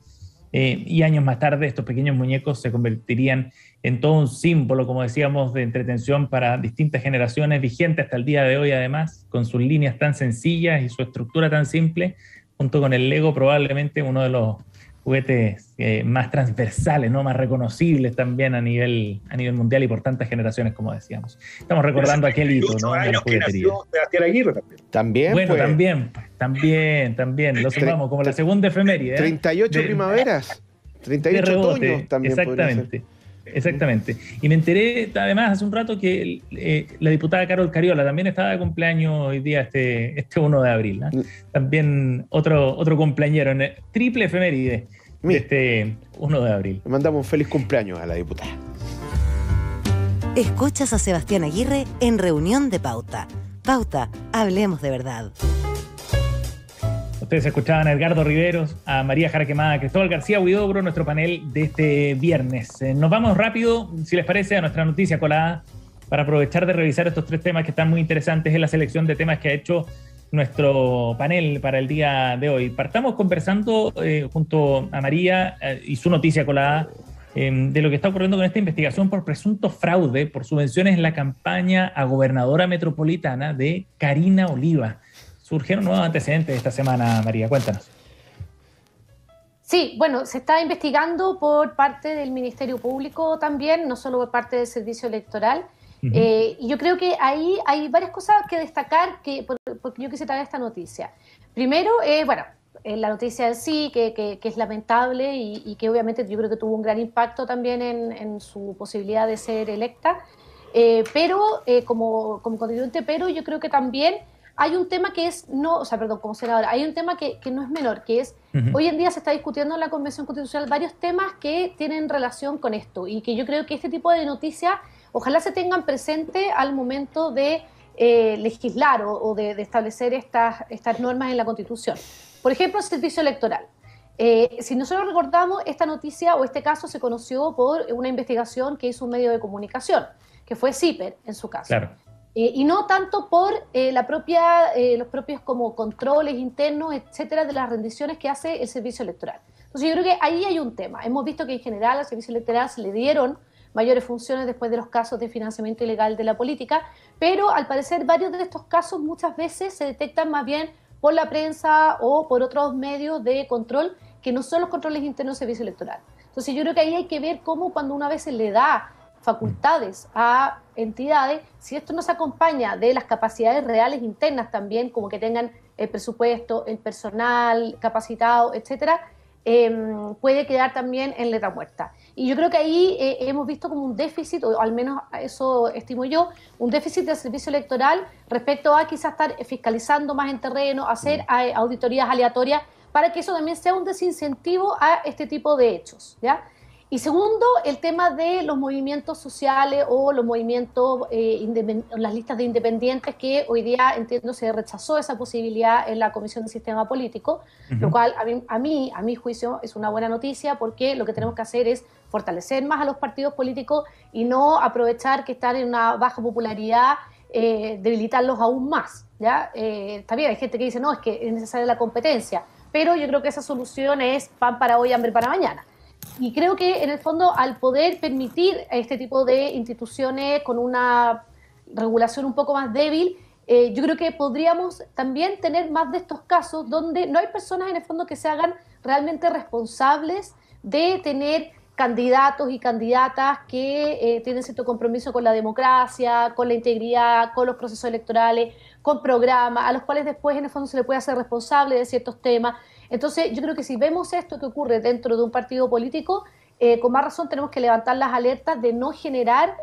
y años más tarde estos pequeños muñecos se convertirían en todo un símbolo, como decíamos, de entretención para distintas generaciones, vigente hasta el día de hoy además, con sus líneas tan sencillas y su estructura tan simple, junto con el Lego probablemente uno de los juguetes más transversales, ¿no?, más reconocibles también a nivel mundial y por tantas generaciones, como decíamos. Estamos recordando aquel hito, ¿no?, de la juguetería. Sebastián Aguirre también. Bueno, pues. también, lo sumamos como la segunda efeméride. 38 primaveras, 38 otoños también. Exactamente. Y me enteré además hace un rato que la diputada Carol Cariola también estaba de cumpleaños hoy día, este 1 de abril, ¿no? También otro cumpleañero, en triple efeméride de este 1 de abril. Le mandamos un feliz cumpleaños a la diputada. Escuchas a Sebastián Aguirre en Reunión de Pauta. Pauta, hablemos de verdad. Ustedes escuchaban a Edgardo Riveros, a María Jaraquemada, a Cristóbal García Huidobro, nuestro panel de este viernes. Nos vamos rápido, si les parece, a nuestra noticia colada, para aprovechar de revisar estos 3 temas que están muy interesantes en la selección de temas que ha hecho nuestro panel para el día de hoy. Partamos conversando junto a María y su noticia colada de lo que está ocurriendo con esta investigación por presunto fraude por subvenciones en la campaña a gobernadora metropolitana de Karina Oliva. Surgieron nuevos antecedentes esta semana, María, cuéntanos. Sí, bueno, se está investigando por parte del Ministerio Público también, no solo por parte del Servicio Electoral. Y yo creo que ahí hay varias cosas que destacar porque yo quise traer esta noticia. Primero, la noticia en sí, que es lamentable y que obviamente yo creo que tuvo un gran impacto también en su posibilidad de ser electa, como constituyente, pero yo creo que también hay un tema que es, como senadora, hay un tema que no es menor, que es, hoy en día se está discutiendo en la Convención Constitucional varios temas que tienen relación con esto, y que yo creo que este tipo de noticias ojalá se tengan presente al momento de legislar o de establecer estas normas en la Constitución. Por ejemplo, el servicio electoral. Si nosotros recordamos, esta noticia o este caso se conoció por una investigación que hizo un medio de comunicación, que fue CIPER en su caso. Claro. Y no tanto por los propios como controles internos, etcétera, de las rendiciones que hace el servicio electoral. Entonces yo creo que ahí hay un tema. Hemos visto que en general al servicio electoral se le dieron mayores funciones después de los casos de financiamiento ilegal de la política, pero al parecer varios de estos casos muchas veces se detectan más bien por la prensa o por otros medios de control que no son los controles internos del servicio electoral. Entonces yo creo que ahí hay que ver cómo cuando una vez se le da facultades a entidades, si esto no se acompaña de las capacidades reales internas también, como que tengan el presupuesto, el personal capacitado, etcétera, puede quedar también en letra muerta. Y yo creo que ahí hemos visto como un déficit, o al menos eso estimo yo, un déficit del servicio electoral respecto a quizás estar fiscalizando más en terreno, hacer auditorías aleatorias, para que eso también sea un desincentivo a este tipo de hechos, ¿ya? Y segundo, el tema de los movimientos sociales o los movimientos, las listas de independientes, que hoy día, entiendo, se rechazó esa posibilidad en la Comisión de Sistema Político, lo cual a mi juicio es una buena noticia, porque lo que tenemos que hacer es fortalecer más a los partidos políticos y no aprovechar que están en una baja popularidad, debilitarlos aún más, ¿ya? Está bien, hay gente que dice, no, es que es necesaria la competencia, pero yo creo que esa solución es pan para hoy, hambre para mañana. Y creo que, en el fondo, al poder permitir a este tipo de instituciones con una regulación un poco más débil, yo creo que podríamos también tener más de estos casos donde no hay personas, en el fondo, que se hagan realmente responsables de tener candidatos y candidatas que tienen cierto compromiso con la democracia, con la integridad, con los procesos electorales, con programas, a los cuales después, en el fondo, se le puede hacer responsable de ciertos temas. Entonces, yo creo que si vemos esto que ocurre dentro de un partido político, con más razón tenemos que levantar las alertas de no generar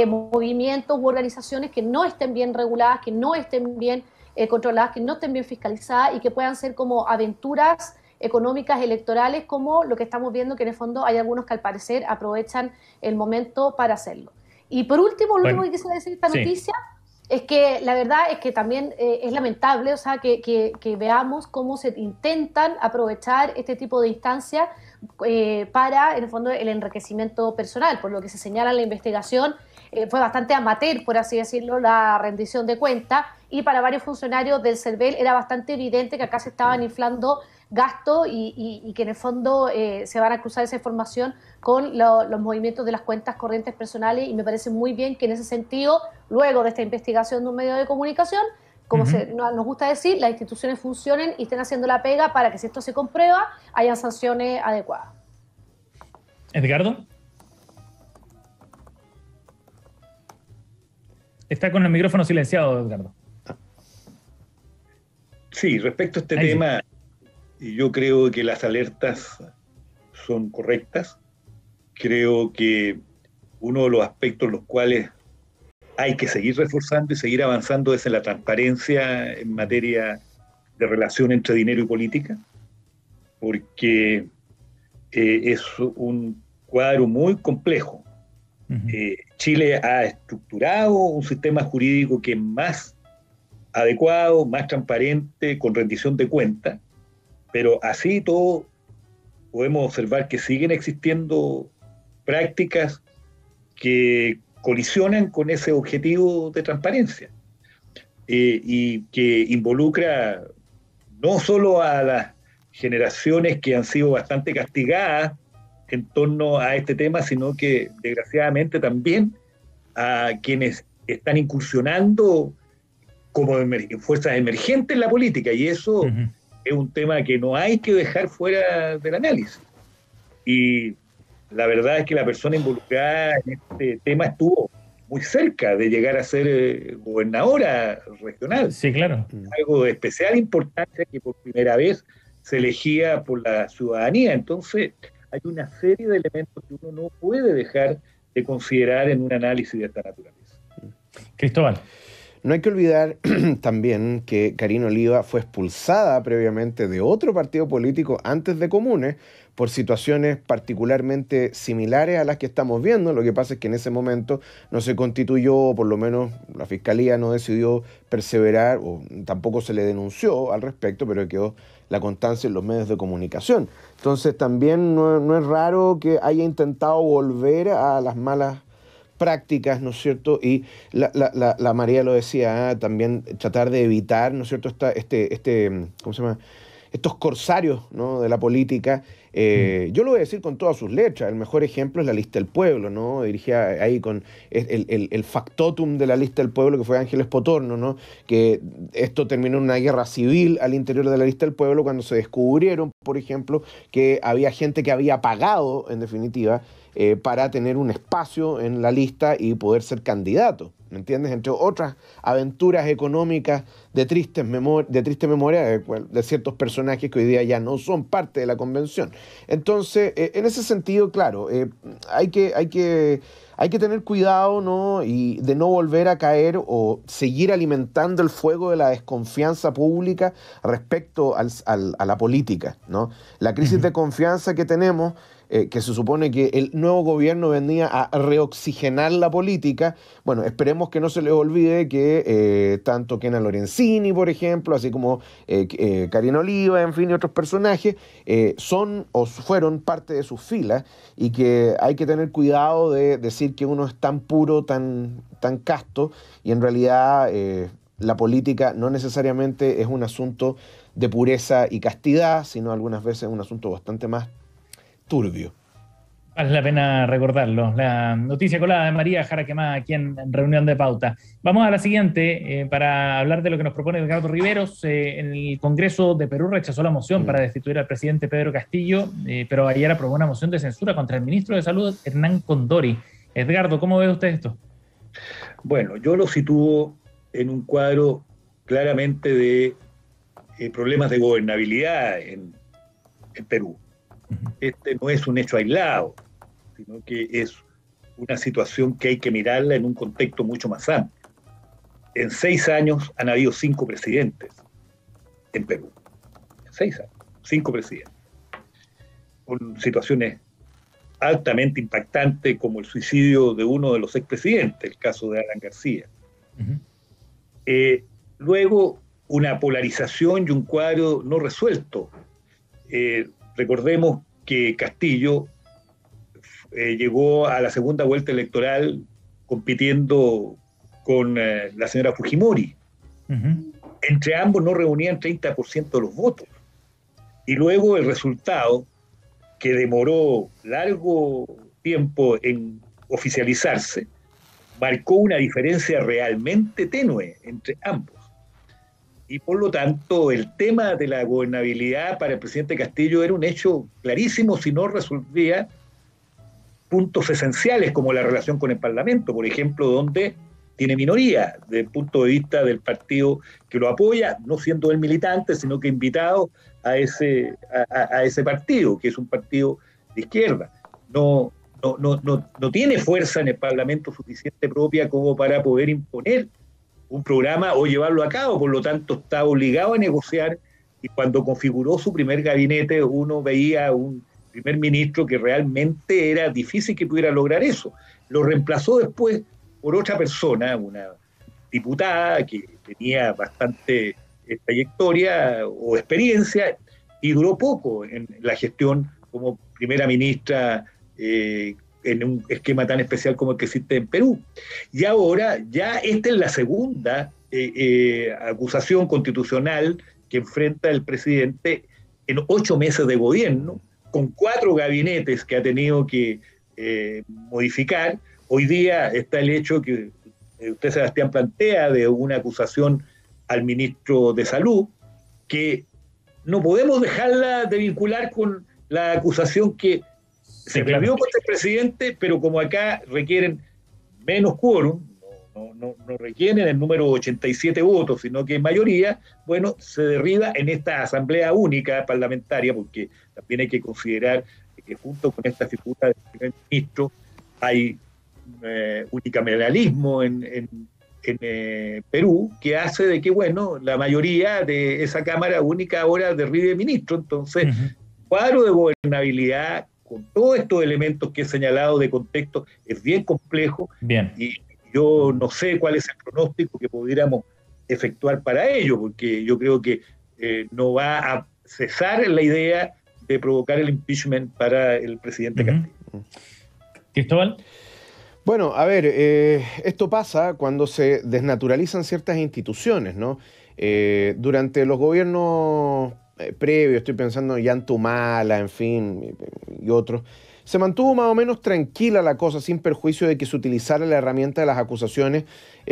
movimientos u organizaciones que no estén bien reguladas, que no estén bien controladas, que no estén bien fiscalizadas y que puedan ser como aventuras económicas electorales, como lo que estamos viendo, que en el fondo hay algunos que al parecer aprovechan el momento para hacerlo. Y por último, lo último que quisiera decir de esta noticia es que la verdad es que también es lamentable, o sea, que veamos cómo se intentan aprovechar este tipo de instancias para, en el fondo, el enriquecimiento personal. Por lo que se señala en la investigación, fue bastante amateur, por así decirlo, la rendición de cuentas, y para varios funcionarios del CERVEL era bastante evidente que acá se estaban inflando gastos y que en el fondo se van a cruzar esa información con los movimientos de las cuentas corrientes personales, y me parece muy bien que en ese sentido, luego de esta investigación de un medio de comunicación, como nos gusta decir, las instituciones funcionen y estén haciendo la pega para que, si esto se comprueba, hayan sanciones adecuadas. ¿Edgardo? Está con el micrófono silenciado, Edgardo. Sí, respecto a este tema, yo creo que las alertas son correctas. Creo que uno de los aspectos en los cuales hay que seguir reforzando y seguir avanzando es en la transparencia en materia de relación entre dinero y política, porque es un cuadro muy complejo. Chile ha estructurado un sistema jurídico que es más adecuado, más transparente, con rendición de cuentas, pero así todo podemos observar que siguen existiendo prácticas que colisionan con ese objetivo de transparencia y que involucra no solo a las generaciones que han sido bastante castigadas en torno a este tema, sino que desgraciadamente también a quienes están incursionando como fuerzas emergentes en la política, y eso es un tema que no hay que dejar fuera del análisis. Y la verdad es que la persona involucrada en este tema estuvo muy cerca de llegar a ser gobernadora regional. Sí, claro. Algo de especial importancia, que por primera vez se elegía por la ciudadanía. Entonces, hay una serie de elementos que uno no puede dejar de considerar en un análisis de esta naturaleza. Cristóbal. No hay que olvidar también que Karina Oliva fue expulsada previamente de otro partido político antes de Comunes por situaciones particularmente similares a las que estamos viendo. Lo que pasa es que en ese momento no se constituyó, o por lo menos la Fiscalía no decidió perseverar, o tampoco se le denunció al respecto, pero quedó la constancia en los medios de comunicación. Entonces también no es raro que haya intentado volver a las malas prácticas, ¿no es cierto? Y la María lo decía, también tratar de evitar, ¿no es cierto?, ¿cómo se llama?, estos corsarios, ¿no?, de la política. Yo lo voy a decir con todas sus letras. El mejor ejemplo es la Lista del Pueblo, ¿no? Dirigida ahí con el factotum de la Lista del Pueblo, que fue Ángeles Potorno, ¿no? Que esto terminó en una guerra civil al interior de la Lista del Pueblo cuando se descubrieron, por ejemplo, que había gente que había pagado, en definitiva, para tener un espacio en la lista y poder ser candidato, ¿me entiendes? Entre otras aventuras económicas de triste memoria de ciertos personajes que hoy día ya no son parte de la convención. Entonces, en ese sentido, claro, hay que tener cuidado, ¿no?, y de no volver a caer o seguir alimentando el fuego de la desconfianza pública respecto a la política, ¿no? La crisis de confianza que tenemos, que se supone que el nuevo gobierno venía a reoxigenar la política. Bueno, esperemos que no se les olvide que tanto Kena Lorenzini, por ejemplo, así como Karina Oliva, en fin, y otros personajes, son o fueron parte de sus filas, y que hay que tener cuidado de decir que uno es tan puro, tan casto, y en realidad la política no necesariamente es un asunto de pureza y castidad, sino algunas veces un asunto bastante más turbio. Vale la pena recordarlo. La noticia colada de María Jara Quemada aquí en Reunión de Pauta. Vamos a la siguiente para hablar de lo que nos propone Edgardo Riveros. En el Congreso de Perú rechazó la moción para destituir al presidente Pedro Castillo, pero ayer aprobó una moción de censura contra el ministro de Salud, Hernán Condori. Edgardo, ¿cómo ve usted esto? Bueno, yo lo sitúo en un cuadro claramente de problemas de gobernabilidad en Perú. Este no es un hecho aislado, sino que es una situación que hay que mirarla en un contexto mucho más amplio. En 6 años han habido 5 presidentes en Perú. En 6 años. 5 presidentes, con situaciones altamente impactantes como el suicidio de uno de los expresidentes, el caso de Alan García. Luego, una polarización y un cuadro no resuelto. Recordemos que Castillo llegó a la segunda vuelta electoral compitiendo con la señora Fujimori. Entre ambos no reunían 30% de los votos. Y luego el resultado, que demoró largo tiempo en oficializarse, marcó una diferencia realmente tenue entre ambos. Y por lo tanto, el tema de la gobernabilidad para el presidente Castillo era un hecho clarísimo si no resolvía puntos esenciales como la relación con el Parlamento, por ejemplo, donde tiene minoría desde el punto de vista del partido que lo apoya, no siendo él militante, sino que invitado a ese partido, que es un partido de izquierda. No tiene fuerza en el Parlamento suficiente propia como para poder imponer un programa o llevarlo a cabo, por lo tanto está obligado a negociar, y cuando configuró su primer gabinete uno veía un primer ministro que realmente era difícil que pudiera lograr eso. Lo reemplazó después por otra persona, una diputada que tenía bastante trayectoria o experiencia y duró poco en la gestión como primera ministra en un esquema tan especial como el que existe en Perú. Y ahora ya esta es la segunda acusación constitucional que enfrenta el presidente en 8 meses de gobierno, con 4 gabinetes que ha tenido que modificar. Hoy día está el hecho que usted, Sebastián, plantea de una acusación al ministro de Salud, que no podemos dejarla de vincular con la acusación que se previó contra el presidente, pero como acá requieren menos quórum, no requieren el número 87 votos, sino que en mayoría, bueno, se derriba en esta asamblea única parlamentaria, porque también hay que considerar que junto con esta figura del primer ministro hay unicameralismo en Perú, que hace de que, bueno, la mayoría de esa Cámara Única ahora derribe ministro. Entonces, cuadro de gobernabilidad con todos estos elementos que he señalado de contexto es bien complejo. Bien. Y yo no sé cuál es el pronóstico que pudiéramos efectuar para ello, porque yo creo que no va a cesar la idea de provocar el impeachment para el presidente Castillo. Cristóbal. Bueno, a ver, esto pasa cuando se desnaturalizan ciertas instituciones, ¿no? Durante los gobiernos previos, estoy pensando en Yantumala, en fin, y otros, se mantuvo más o menos tranquila la cosa, sin perjuicio de que se utilizara la herramienta de las acusaciones,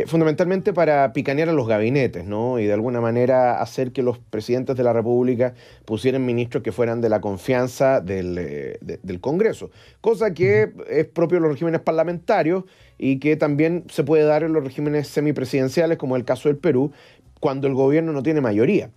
fundamentalmente para picanear a los gabinetes, ¿no? Y de alguna manera hacer que los presidentes de la República pusieran ministros que fueran de la confianza del Congreso, cosa que es propio de los regímenes parlamentarios y que también se puede dar en los regímenes semipresidenciales, como el caso del Perú, cuando el gobierno no tiene mayoría.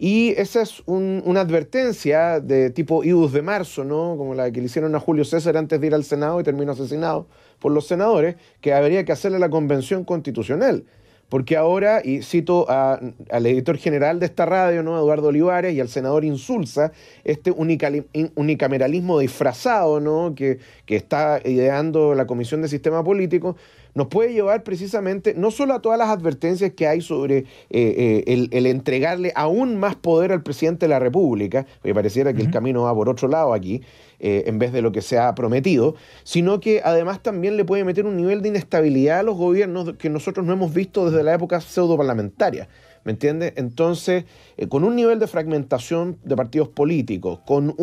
Y esa es una advertencia de tipo idus de marzo, ¿no? Como la que le hicieron a Julio César antes de ir al Senado y terminó asesinado por los senadores, que habría que hacerle a la Convención Constitucional. Porque ahora, y cito al editor general de esta radio, ¿no?, Eduardo Olivares, y al senador Insulza, este unicameralismo disfrazado, ¿no?, que está ideando la Comisión de Sistema Político, nos puede llevar precisamente no solo a todas las advertencias que hay sobre el entregarle aún más poder al presidente de la República, porque pareciera que el camino va por otro lado aquí, en vez de lo que se ha prometido, sino que además también le puede meter un nivel de inestabilidad a los gobiernos que nosotros no hemos visto desde la época pseudo-parlamentaria. ¿Me entiendes? Entonces, con un nivel de fragmentación de partidos políticos, con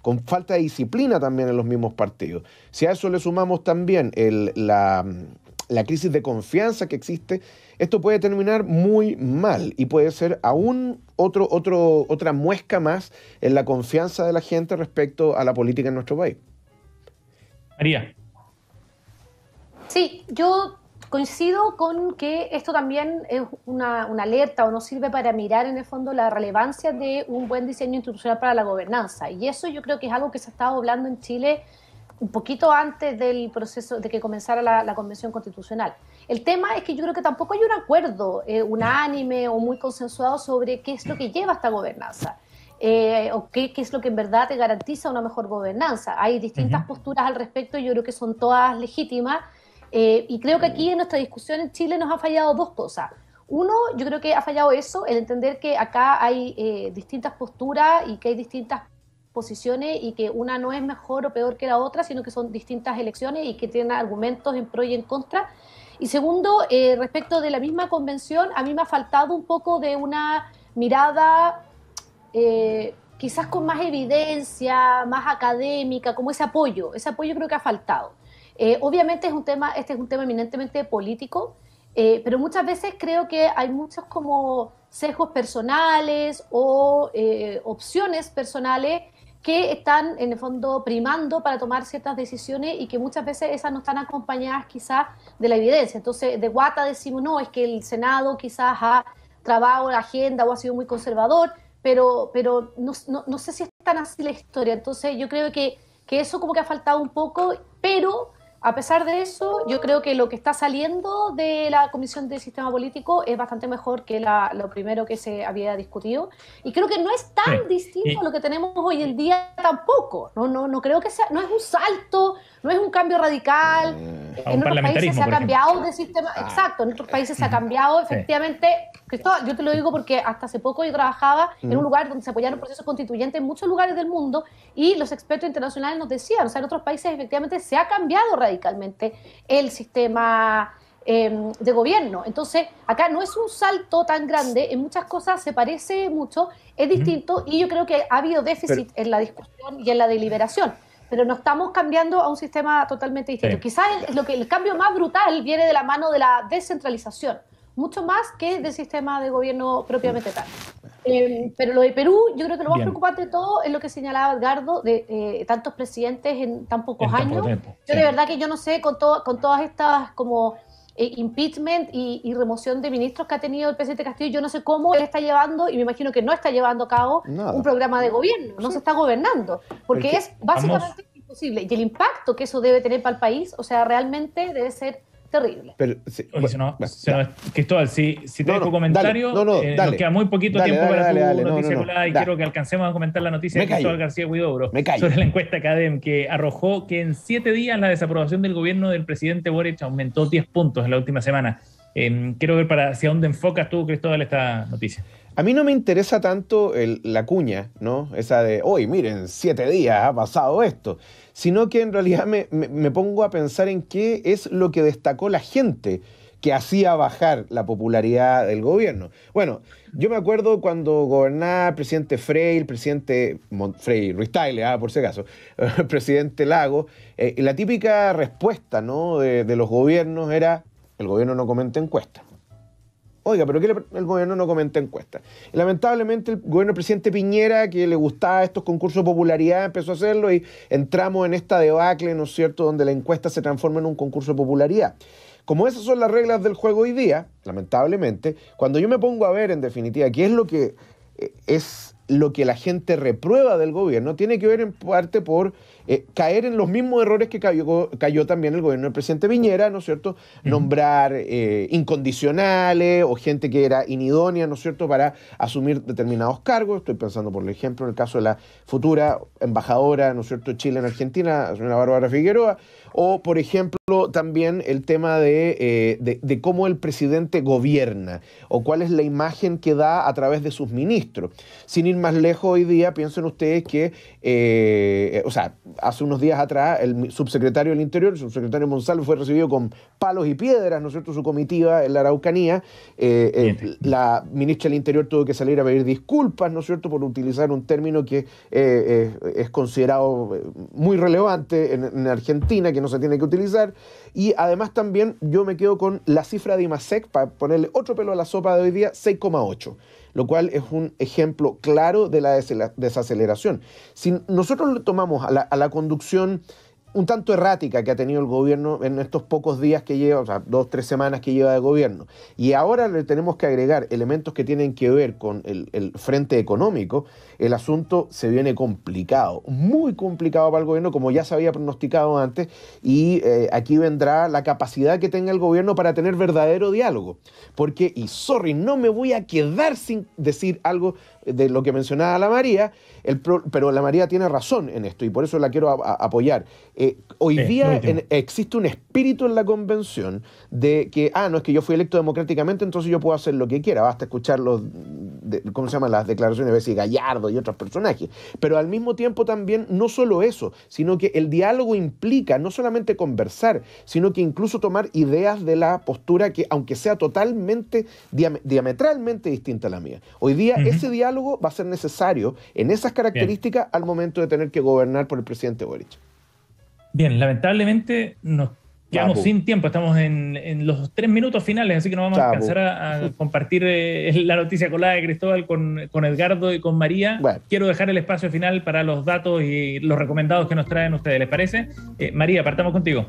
con falta de disciplina también en los mismos partidos. Si a eso le sumamos también la crisis de confianza que existe, esto puede terminar muy mal y puede ser aún otra muesca más en la confianza de la gente respecto a la política en nuestro país. María. Sí, yo coincido con que esto también es una alerta o nos sirve para mirar en el fondo la relevancia de un buen diseño institucional para la gobernanza. Y eso yo creo que es algo que se ha estado hablando en Chile un poquito antes del proceso de que comenzara la Convención Constitucional. El tema es que yo creo que tampoco hay un acuerdo unánime o muy consensuado sobre qué es lo que lleva esta gobernanza. O qué es lo que en verdad te garantiza una mejor gobernanza. Hay distintas posturas al respecto y yo creo que son todas legítimas. Y creo que aquí en nuestra discusión en Chile nos ha fallado dos cosas. Uno, yo creo que ha fallado eso, el entender que acá hay distintas posturas y que hay distintas posiciones y que una no es mejor o peor que la otra, sino que son distintas elecciones y que tienen argumentos en pro y en contra. Y segundo, respecto de la misma convención, a mí me ha faltado un poco de una mirada quizás con más evidencia, más académica, como ese apoyo creo que ha faltado. Obviamente este es un tema eminentemente político, pero muchas veces creo que hay muchos como sesgos personales o opciones personales que están en el fondo primando para tomar ciertas decisiones y que muchas veces esas no están acompañadas quizás de la evidencia. Entonces, de guata decimos, no, es que el Senado quizás ha trabado la agenda o ha sido muy conservador, pero no sé si es tan así la historia. Entonces, yo creo que eso como que ha faltado un poco, pero a pesar de eso, yo creo que lo que está saliendo de la Comisión del Sistema Político es bastante mejor que lo primero que se había discutido. Y creo que no es tan distinto a lo que tenemos hoy en día tampoco. No creo que sea, no es un salto, no es un cambio radical. En otros países se ha cambiado de sistema. Exacto, en otros países se ha cambiado, efectivamente. Cristóbal, yo te lo digo porque hasta hace poco yo trabajaba en un lugar donde se apoyaron procesos constituyentes en muchos lugares del mundo y los expertos internacionales nos decían, o sea, en otros países efectivamente se ha cambiado radicalmente el sistema de gobierno. Entonces, acá no es un salto tan grande, en muchas cosas se parece mucho, es distinto y yo creo que ha habido déficit en la discusión y en la deliberación. Pero no estamos cambiando a un sistema totalmente distinto. Quizás el cambio más brutal viene de la mano de la descentralización, mucho más que del sistema de gobierno propiamente tal. Pero lo de Perú, yo creo que lo más preocupante de todo es lo que señalaba Edgardo, de tantos presidentes en tan pocos años. Yo de verdad que yo no sé, con todas estas como impeachment y remoción de ministros que ha tenido el presidente Castillo, yo no sé cómo él está llevando, y me imagino que no está llevando a cabo un programa de gobierno, no se está gobernando, porque es básicamente imposible. Y el impacto que eso debe tener para el país, o sea, realmente debe ser terrible. Pero, Cristóbal, si te dejo comentario, nos queda muy poquito tiempo para tu noticia colada y quiero que alcancemos a comentar la noticia de Cristóbal García Huidobro sobre la encuesta CADEM que arrojó que en 7 días la desaprobación del gobierno del presidente Boric aumentó 10 puntos en la última semana. Quiero ver hacia dónde enfocas tú, Cristóbal, esta noticia. A mí no me interesa tanto la cuña, ¿no? Esa de, hoy, miren, 7 días ha pasado esto, sino que en realidad me pongo a pensar en qué es lo que destacó la gente que hacía bajar la popularidad del gobierno. Bueno, yo me acuerdo cuando gobernaba el presidente Frei, el presidente Frei Ruiz Tagle, por si acaso, el presidente Lago, la típica respuesta, ¿no? de los gobiernos era, el gobierno no comenta encuestas. Oiga, ¿pero qué el gobierno no comenta encuestas? Y lamentablemente el gobierno del presidente Piñera, que le gustaba estos concursos de popularidad, empezó a hacerlo y entramos en esta debacle, ¿no es cierto?, donde la encuesta se transforma en un concurso de popularidad. Como esas son las reglas del juego hoy día, lamentablemente, cuando yo me pongo a ver, en definitiva, qué es lo que la gente reprueba del gobierno, tiene que ver en parte por caer en los mismos errores que cayó también el gobierno del presidente Piñera, ¿no es cierto? Nombrar incondicionales o gente que era inidónea, ¿no es cierto?, para asumir determinados cargos. Estoy pensando, por ejemplo, en el caso de la futura embajadora, ¿no es cierto?, de Chile en Argentina, la señora Bárbara Figueroa, o, por ejemplo, también el tema de cómo el presidente gobierna o cuál es la imagen que da a través de sus ministros. Sin ir más lejos, hoy día piensen ustedes que, hace unos días atrás, el subsecretario del Interior, el subsecretario Monsalve, fue recibido con palos y piedras, ¿no es cierto?, su comitiva en la Araucanía. La ministra del Interior tuvo que salir a pedir disculpas, ¿no es cierto?, por utilizar un término que es considerado muy relevante en Argentina, que no se tiene que utilizar. Y además también yo me quedo con la cifra de IMASEC, para ponerle otro pelo a la sopa de hoy día, 6,8, lo cual es un ejemplo claro de la desaceleración. Si nosotros le tomamos a la conducción un tanto errática que ha tenido el gobierno en estos pocos días que lleva, o sea, 2-3 semanas que lleva de gobierno. Y ahora le tenemos que agregar elementos que tienen que ver con el frente económico. El asunto se viene complicado, muy complicado para el gobierno, como ya se había pronosticado antes, y aquí vendrá la capacidad que tenga el gobierno para tener verdadero diálogo. Porque, y sorry, no me voy a quedar sin decir algo de lo que mencionaba la María, pero la María tiene razón en esto y por eso la quiero apoyar. Hoy día existe un espíritu en la convención de que, no es que yo fui electo democráticamente, entonces yo puedo hacer lo que quiera, basta escuchar ¿cómo se llaman las declaraciones de Bessie Gallardo y otros personajes. Pero al mismo tiempo también, no solo eso, sino que el diálogo implica no solamente conversar, sino que incluso tomar ideas de la postura que, aunque sea totalmente, diametralmente distinta a la mía. Hoy día ese diálogo va a ser necesario en esas características al momento de tener que gobernar por el presidente Boric. Bien, lamentablemente nos quedamos sin tiempo, estamos en los 3 minutos finales, así que no vamos a alcanzar a compartir la noticia colada de Cristóbal con Edgardo y con María. Bueno. Quiero dejar el espacio final para los datos y los recomendados que nos traen ustedes, ¿les parece? María, partamos contigo.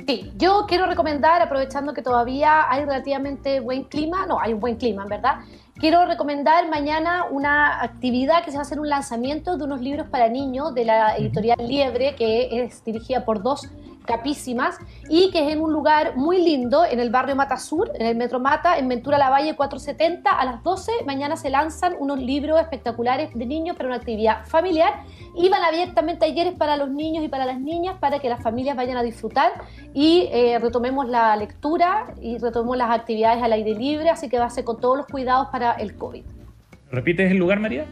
Sí, yo quiero recomendar, aprovechando que todavía hay relativamente buen clima, hay un buen clima, en verdad. Quiero recomendar mañana una actividad que se va a hacer un lanzamiento de unos libros para niños de la editorial Liebre, que es dirigida por 2 capísimas y que es en un lugar muy lindo, en el barrio Mata Sur, en el Metro Mata, en Ventura Lavalle 470, a las 12. Mañana se lanzan unos libros espectaculares de niños para una actividad familiar y van a haber también talleres para los niños y para las niñas para que las familias vayan a disfrutar y retomemos la lectura y retomemos las actividades al aire libre, así que va a ser con todos los cuidados para el COVID. ¿Repites el lugar, María?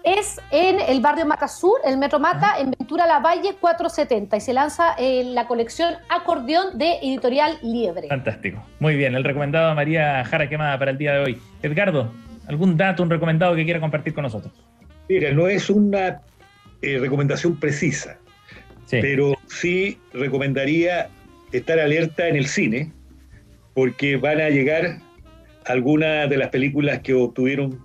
Es en el barrio Mata Sur, el Metro Mata, en Ventura Lavalle 470, y se lanza la colección Acordeón de Editorial Liebre. Fantástico. Muy bien, el recomendado a María Jara Quemada para el día de hoy. Edgardo, ¿algún dato, un recomendado que quiera compartir con nosotros? Mira, no es una recomendación precisa, pero sí recomendaría estar alerta en el cine, porque van a llegar algunas de las películas que obtuvieron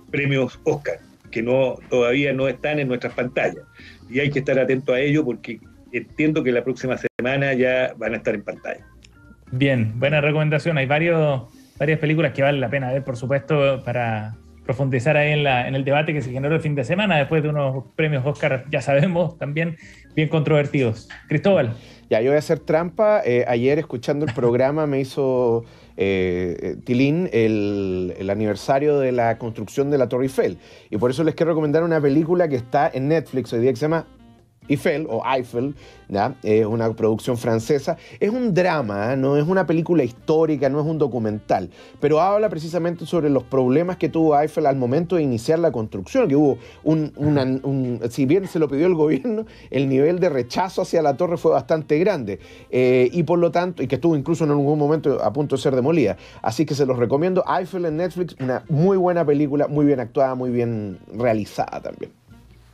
premios Oscar, que todavía no están en nuestras pantallas. Y hay que estar atento a ello porque entiendo que la próxima semana ya van a estar en pantalla. Bien, buena recomendación. Hay varias películas que vale la pena ver, por supuesto, para profundizar ahí en el debate que se generó el fin de semana después de unos premios Oscar, ya sabemos, también bien controvertidos. Cristóbal. Ya, yo voy a hacer trampa. Ayer, escuchando el programa, me hizo Tilín el aniversario de la construcción de la Torre Eiffel. Y por eso les quiero recomendar una película que está en Netflix hoy día que se llama Eiffel o Eiffel, ¿ya? Es una producción francesa. Es un drama, no es una película histórica, no es un documental, pero habla precisamente sobre los problemas que tuvo Eiffel al momento de iniciar la construcción, que hubo si bien se lo pidió el gobierno, el nivel de rechazo hacia la torre fue bastante grande, y por lo tanto, y que estuvo incluso en algún momento a punto de ser demolida. Así que se los recomiendo. Eiffel en Netflix, una muy buena película, muy bien actuada, muy bien realizada también.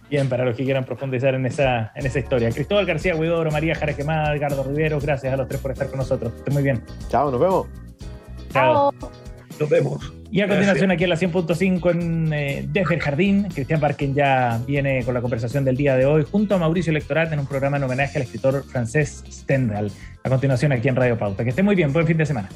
Bien, para los que quieran profundizar en esa historia. Cristóbal García Huidobro, María Jara Quemada, Edgardo Rivero, gracias a los 3 por estar con nosotros. Estén muy bien. Chao, nos vemos. Chao. Nos vemos. Y a continuación, aquí en la 100.5 Desde el Jardín, Cristian Barken ya viene con la conversación del día de hoy junto a Mauricio Lectorat en un programa en homenaje al escritor francés Stendhal. A continuación, aquí en Radio Pauta. Que esté muy bien, buen fin de semana.